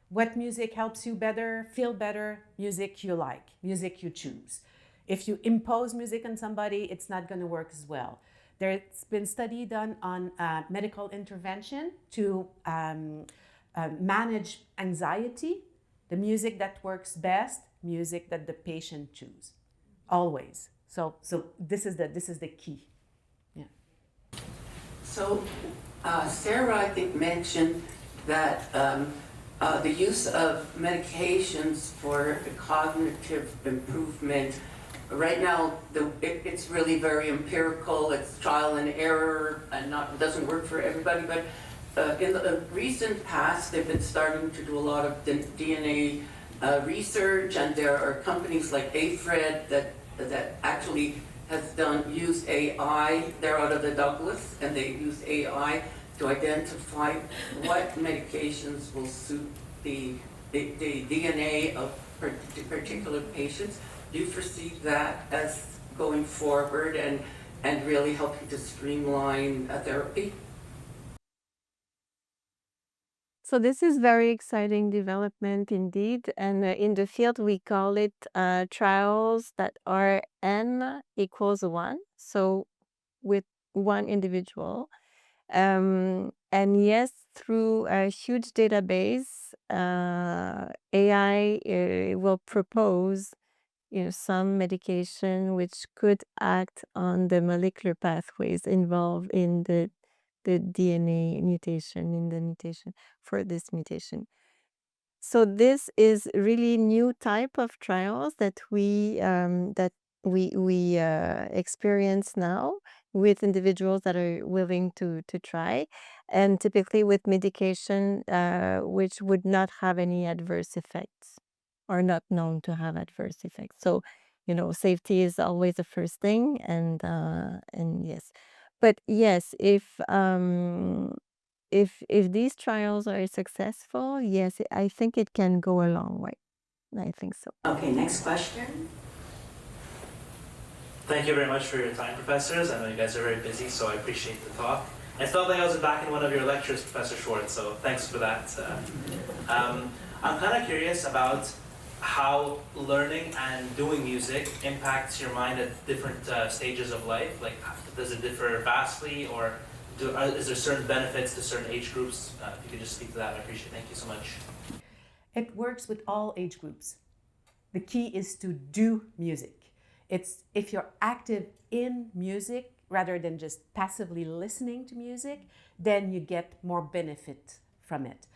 What music helps you better, feel better, music you like, music you choose. If you impose music on somebody, it's not going to work as well. There's been study done on medical intervention to manage anxiety. The music that works best, music that the patient choose, always. So this is the key. Yeah. So Sarah, I think, mentioned that the use of medications for cognitive improvement, right now it's really very empirical, it's trial and error, and doesn't work for everybody, but in the recent past they've been starting to do a lot of DNA research, and there are companies like AFRED that actually has used AI. They're out of the Douglas, and they use AI to identify what medications will suit the DNA of particular patients. Do you foresee that as going forward and really helping to streamline therapy? So this is very exciting development indeed, and in the field we call it trials that are n equals 1, so with one individual. And yes, through a huge database, AI will propose some medication which could act on the molecular pathways involved in the DNA mutation, in the mutation for this mutation. So this is really new type of trials that we experience now with individuals that are willing to try, and typically with medication which would not have any adverse effects or not known to have adverse effects. So safety is always the first thing, and yes. But yes, if these trials are successful, yes, I think it can go a long way. I think so. Okay, next question. Thank you very much for your time, professors. I know you guys are very busy, so I appreciate the talk. I felt like I was back in one of your lectures, Professor Schwarcz, so thanks for that. I'm kind of curious about how learning and doing music impacts your mind at different stages of life. Like, does it differ vastly, or is there certain benefits to certain age groups? If you could just speak to that, I appreciate it. Thank you so much. It works with all age groups. The key is to do music. It's if you're active in music rather than just passively listening to music, then you get more benefit from it.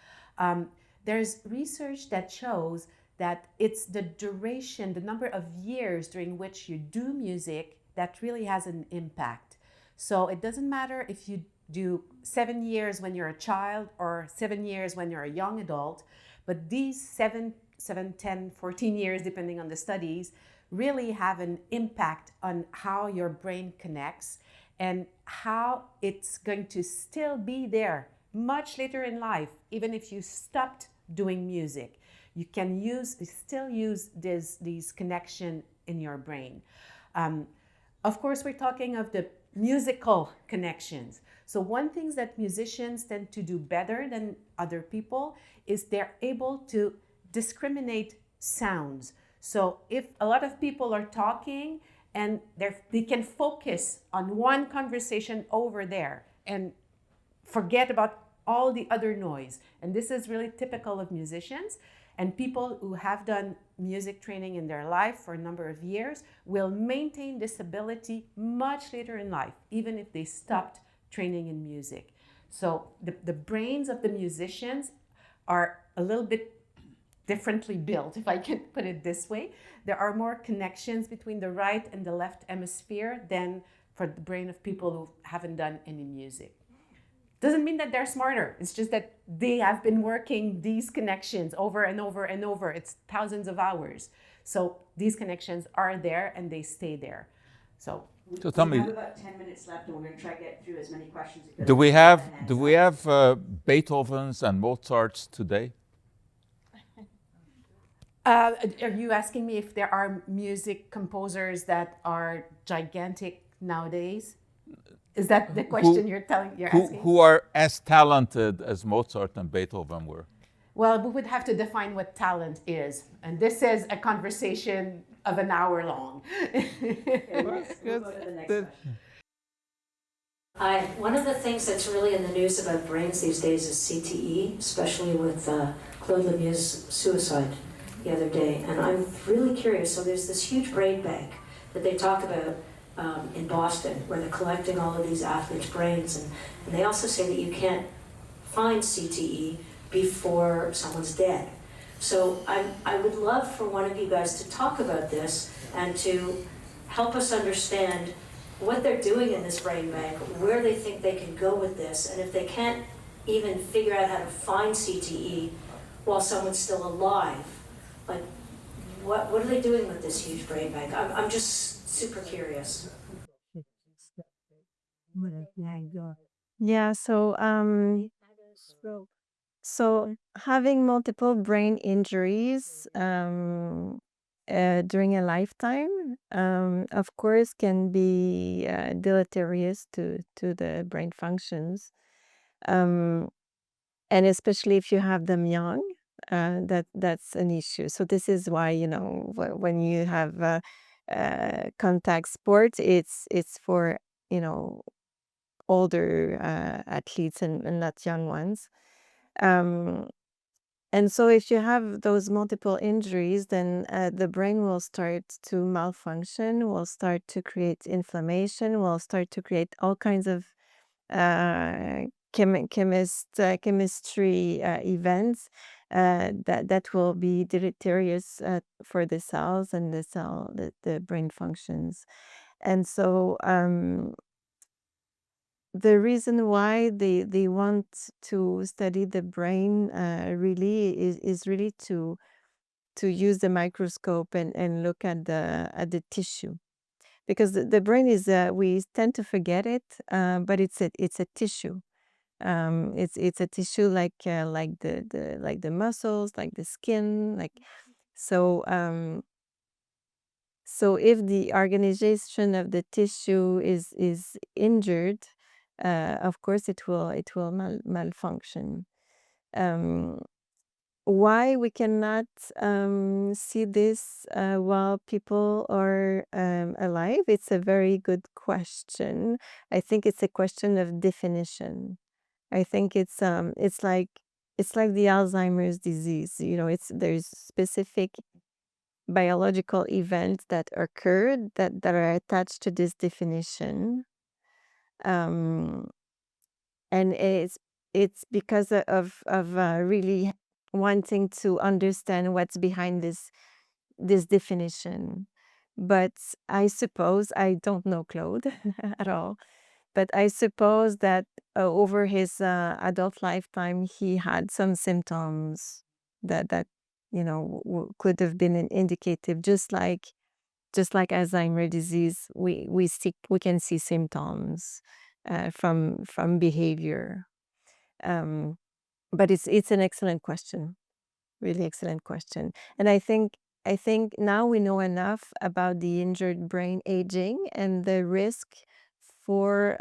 There's research that shows that it's the duration, the number of years during which you do music that really has an impact. So it doesn't matter if you do 7 years when you're a child or 7 years when you're a young adult, but these 7, 10, 14 years, depending on the studies, really have an impact on how your brain connects and how it's going to still be there much later in life, even if you stopped doing music. You can still use these connection in your brain. Of course, we're talking of the musical connections. So one thing that musicians tend to do better than other people is they're able to discriminate sounds. So if a lot of people are talking and they can focus on one conversation over there and forget about all the other noise. And this is really typical of musicians. And people who have done music training in their life for a number of years will maintain this ability much later in life, even if they stopped training in music. So the brains of the musicians are a little bit differently built, if I can put it this way. There are more connections between the right and the left hemisphere than for the brain of people who haven't done any music. Doesn't mean that they're smarter. It's just that they have been working these connections over and over and over. It's thousands of hours. So these connections are there and they stay there. So So tell We me, have about 10 minutes left, and we're going to try to get through as many questions as do we have Beethovens and Mozarts today? are you asking me if there are music composers that are gigantic nowadays? Is that the question you're asking? Who are as talented as Mozart and Beethoven were? Well, we would have to define what talent is, and this is a conversation of an hour long. We'll go to the next question. One of the things that's really in the news about brains these days is CTE, especially with Claude Lemieux's suicide the other day. And I'm really curious. So there's this huge brain bank that they talk about in Boston, where they're collecting all of these athletes' brains. And they also say that you can't find CTE before someone's dead. So I would love for one of you guys to talk about this and to help us understand what they're doing in this brain bank, where they think they can go with this, and if they can't even figure out how to find CTE while someone's still alive, like what are they doing with this huge brain bank? I'm just super curious. Yeah, so having multiple brain injuries during a lifetime, of course, can be deleterious to the brain functions, and especially if you have them young, that's an issue. So this is why, when you have contact sports, it's for older athletes and not young ones. And so if you have those multiple injuries, then the brain will start to malfunction, will start to create inflammation, will start to create all kinds of chemistry events that will be deleterious for the cells and the brain functions. And so the reason why they want to study the brain really is really to use the microscope and look at the tissue, because the brain is we tend to forget it, but it's a tissue. It's a tissue like the muscles, like the skin, like so. So if the organization of the tissue is injured, of course it will malfunction. Why we cannot see this while people are alive? It's a very good question. I think it's a question of definition. I think it's like the Alzheimer's disease. There's specific biological events that occurred that are attached to this definition, and it's because of really wanting to understand what's behind this definition. But I suppose, I don't know Claude at all, but I suppose that over his adult lifetime he had some symptoms that could have been an indicative, just like Alzheimer's disease. We can see symptoms from behavior. But it's an excellent question, really excellent question. And I think now we know enough about the injured brain aging and the risk for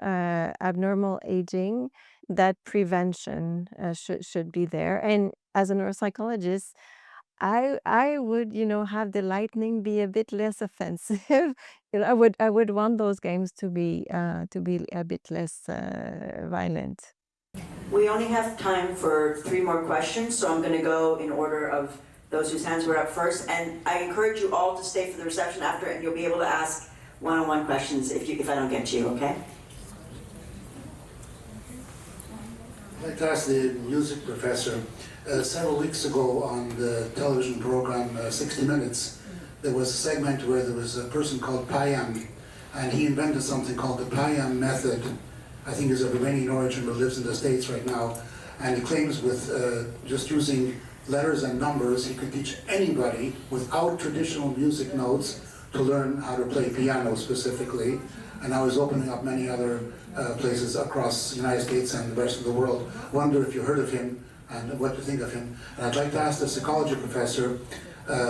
abnormal aging, that prevention should be there. And as a neuropsychologist, I would have the lightning be a bit less offensive. I would want those games to be a bit less violent. We only have time for 3 more questions, so I'm going to go in order of those whose hands were up first. And I encourage you all to stay for the reception after, and you'll be able to ask one-on-one questions if I don't get you, okay? I'd like to ask the music professor, several weeks ago on the television program 60 Minutes, there was a segment where there was a person called Payam, and he invented something called the Payam method. I think he's of Romanian origin but lives in the States right now, and he claims with just using letters and numbers he could teach anybody without traditional music notes to learn how to play piano specifically, and I was opening up many other places across the United States and the rest of the world. Wonder if you heard of him and what you think of him. And I'd like to ask the psychology professor,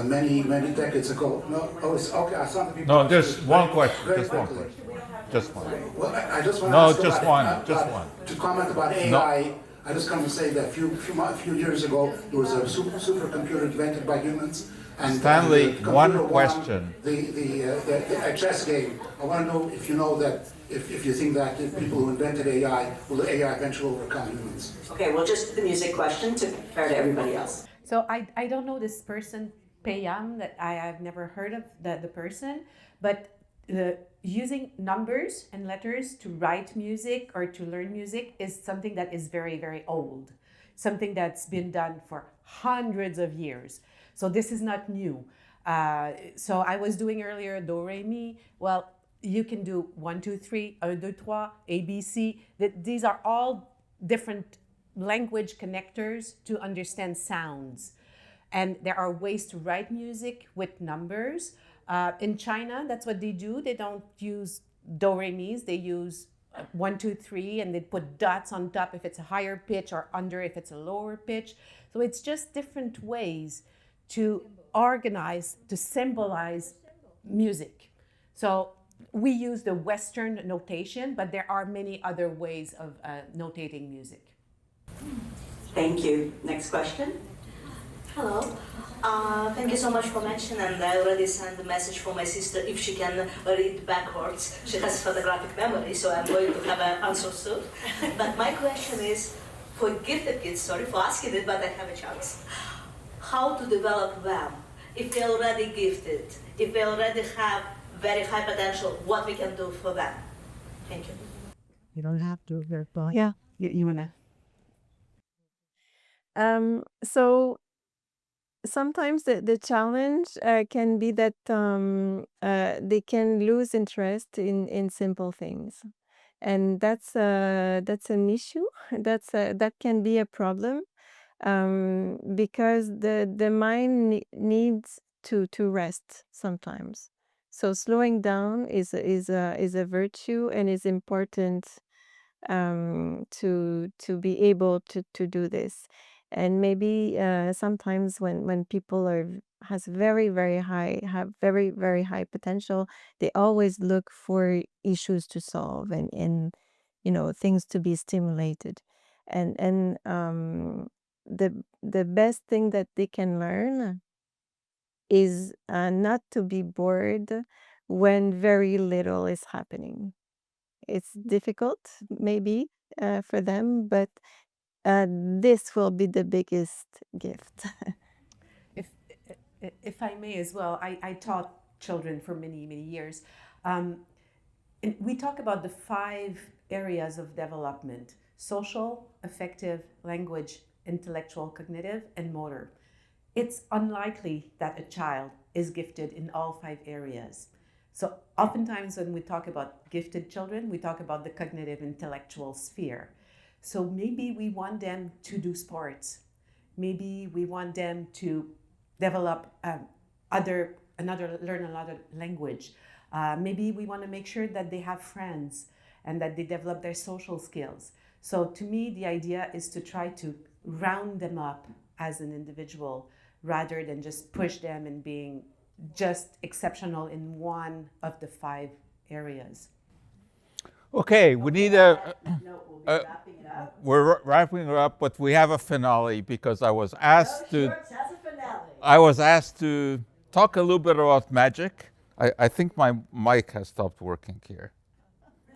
many decades ago. No, oh, it's okay. I saw the people. No, just one question. Just one question. Just one. Well, I just want to No, ask just about, one. Just one. To comment about AI. I just want to say that a few years ago there was a supercomputer invented by humans. And Stanley, the one computer question. won the chess game. I want to know if you know that, if you think that the people who invented AI, will the AI eventually overcome humans? Okay, well, just the music question to fair to everybody else. So I don't know this person, Payam, that I have never heard of the person, but using numbers and letters to write music or to learn music is something that is very, very old, something that's been done for hundreds of years. So this is not new. So I was doing earlier do, re, mi. Well, you can do 1, 2, 3, 1, 2, 3, A, B, C. These are all different language connectors to understand sounds. And there are ways to write music with numbers. In China, that's what they do. They don't use do, re, mi's. They use 1, 2, 3, and they put dots on top if it's a higher pitch or under if it's a lower pitch. So it's just different ways to organize, to symbolize music. So we use the Western notation, but there are many other ways of notating music. Thank you. Next question. Hello. Thank you so much for mentioning, and I already sent a message for my sister if she can read backwards. She has photographic memory, so I'm going to have an answer soon. But my question is, for gifted kids, sorry for asking it, but I have a chance. How to develop them if they're already gifted, if they already have very high potential, what we can do for them? Thank you. You don't have to verify. Yeah. You want to? So sometimes the challenge can be that they can lose interest in simple things, and that's an issue. That can be a problem, because the mind needs to rest sometimes. So slowing down is a virtue, and is important to be able to do this. And maybe sometimes when people have very very high potential, they always look for issues to solve and things to be stimulated, and the best thing that they can learn is not to be bored when very little is happening. It's difficult maybe for them, but this will be the biggest gift. If I may as well, I taught children for many, many years. And we talk about the 5 areas of development: social, affective, language, intellectual, cognitive, and motor. It's unlikely that a child is gifted in all 5 areas. So oftentimes when we talk about gifted children, we talk about the cognitive intellectual sphere. So maybe we want them to do sports. Maybe we want them to develop learn another language. Maybe we want to make sure that they have friends and that they develop their social skills. So to me, the idea is to try to round them up as an individual rather than just push them in being just exceptional in one of the 5 areas. Okay, we need we're wrapping it up, but we have a finale because I was asked to talk a little bit about magic. I think my mic has stopped working here.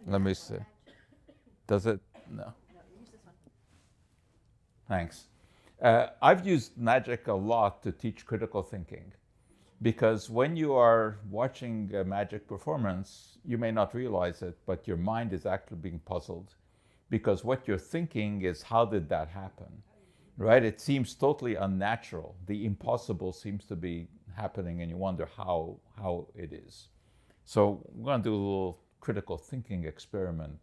Let me see. Does it? No. Thanks. I've used magic a lot to teach critical thinking, because when you are watching a magic performance, you may not realize it, but your mind is actually being puzzled, because what you're thinking is, how did that happen, right? It seems totally unnatural. The impossible seems to be happening, and you wonder how it is. So we're going to do a little critical thinking experiment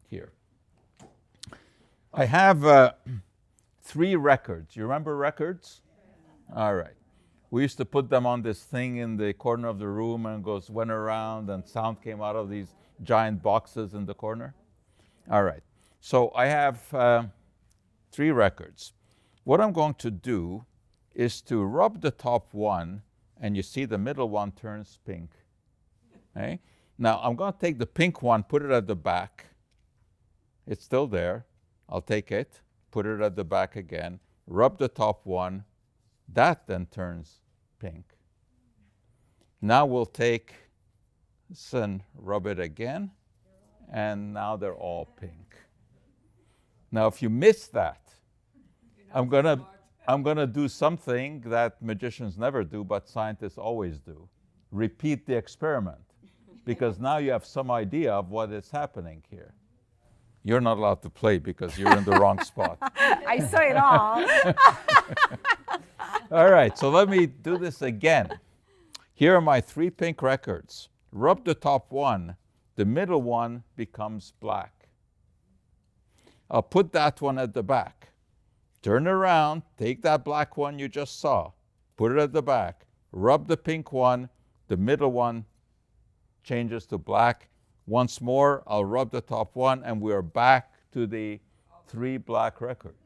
here. I have 3 records. You remember records? All right. We used to put them on this thing in the corner of the room and went around and sound came out of these giant boxes in the corner. All right, so I have 3 records. What I'm going to do is to rub the top one, and you see the middle one turns pink. Okay? Now I'm going to take the pink one, put it at the back. It's still there. I'll take it, put it at the back again, rub the top one. That then turns pink. Now we'll take this and rub it again, and now they're all pink. Now if you miss that, I'm gonna do something that magicians never do, but scientists always do. Repeat the experiment, because now you have some idea of what is happening here. You're not allowed to play because you're in the wrong spot. I saw it all. All right, so let me do this again. Here are my 3 pink records. Rub the top one, the middle one becomes black. I'll put that one at the back. Turn around, take that black one you just saw, put it at the back, rub the pink one, the middle one changes to black. Once more, I'll rub the top one, and we are back to the 3 black records.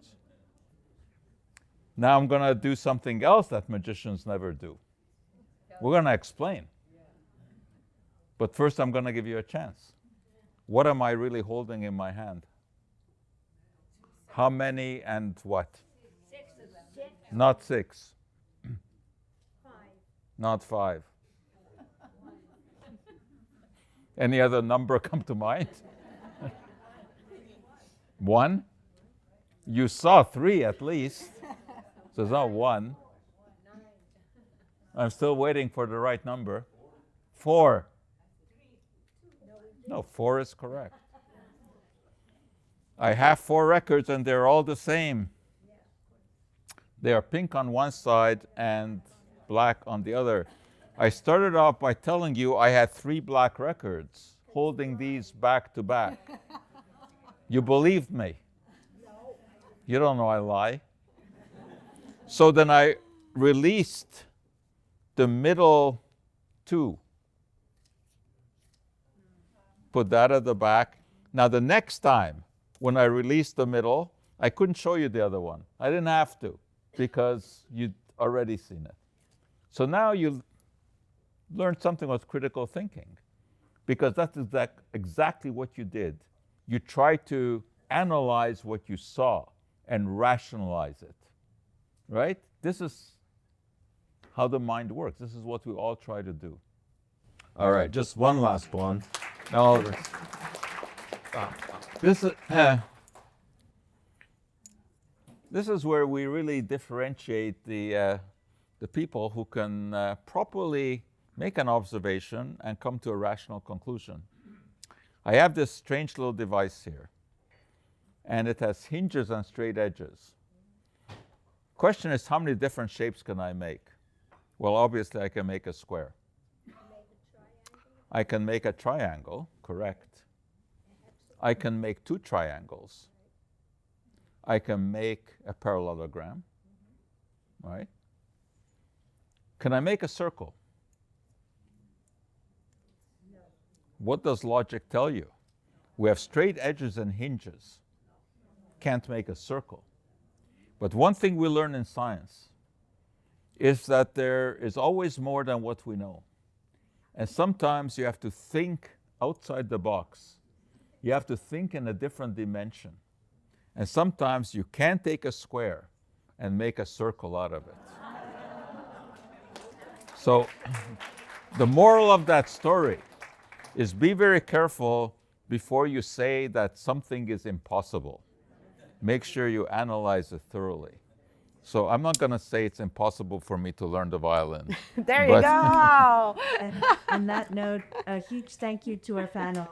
Now I'm going to do something else that magicians never do. We're going to explain. But first, I'm going to give you a chance. What am I really holding in my hand? How many and what? 6 of them. Not 6. 5. Not 5. Any other number come to mind? 1? You saw 3 at least. So it's not 1. I'm still waiting for the right number. 4. No, 4 is correct. I have 4 records and they're all the same. They are pink on one side and black on the other. I started off by telling you I had 3 black records, holding these back to back. You believed me? You don't know I lie. So then I released the middle 2. Put that at the back. Now the next time when I released the middle, I couldn't show you the other one. I didn't have to because you'd already seen it. So now you learned something with critical thinking, because that's exactly what you did. You tried to analyze what you saw and rationalize it, right? This is how the mind works. This is what we all try to do. All right, just one last one. Now, this is where we really differentiate the people who can properly make an observation and come to a rational conclusion. I have this strange little device here, and it has hinges and straight edges. Question is, how many different shapes can I make? Well, obviously I can make a square. I can make a triangle, correct. I can make 2 triangles. I can make a parallelogram, right? Can I make a circle? What does logic tell you? We have straight edges and hinges. Can't make a circle. But one thing we learn in science is that there is always more than what we know. And sometimes you have to think outside the box. You have to think in a different dimension. And sometimes you can take a square and make a circle out of it. So the moral of that story is be very careful before you say that something is impossible. Make sure you analyze it thoroughly. So I'm not going to say it's impossible for me to learn the violin. There you go. And on that note, a huge thank you to our panel.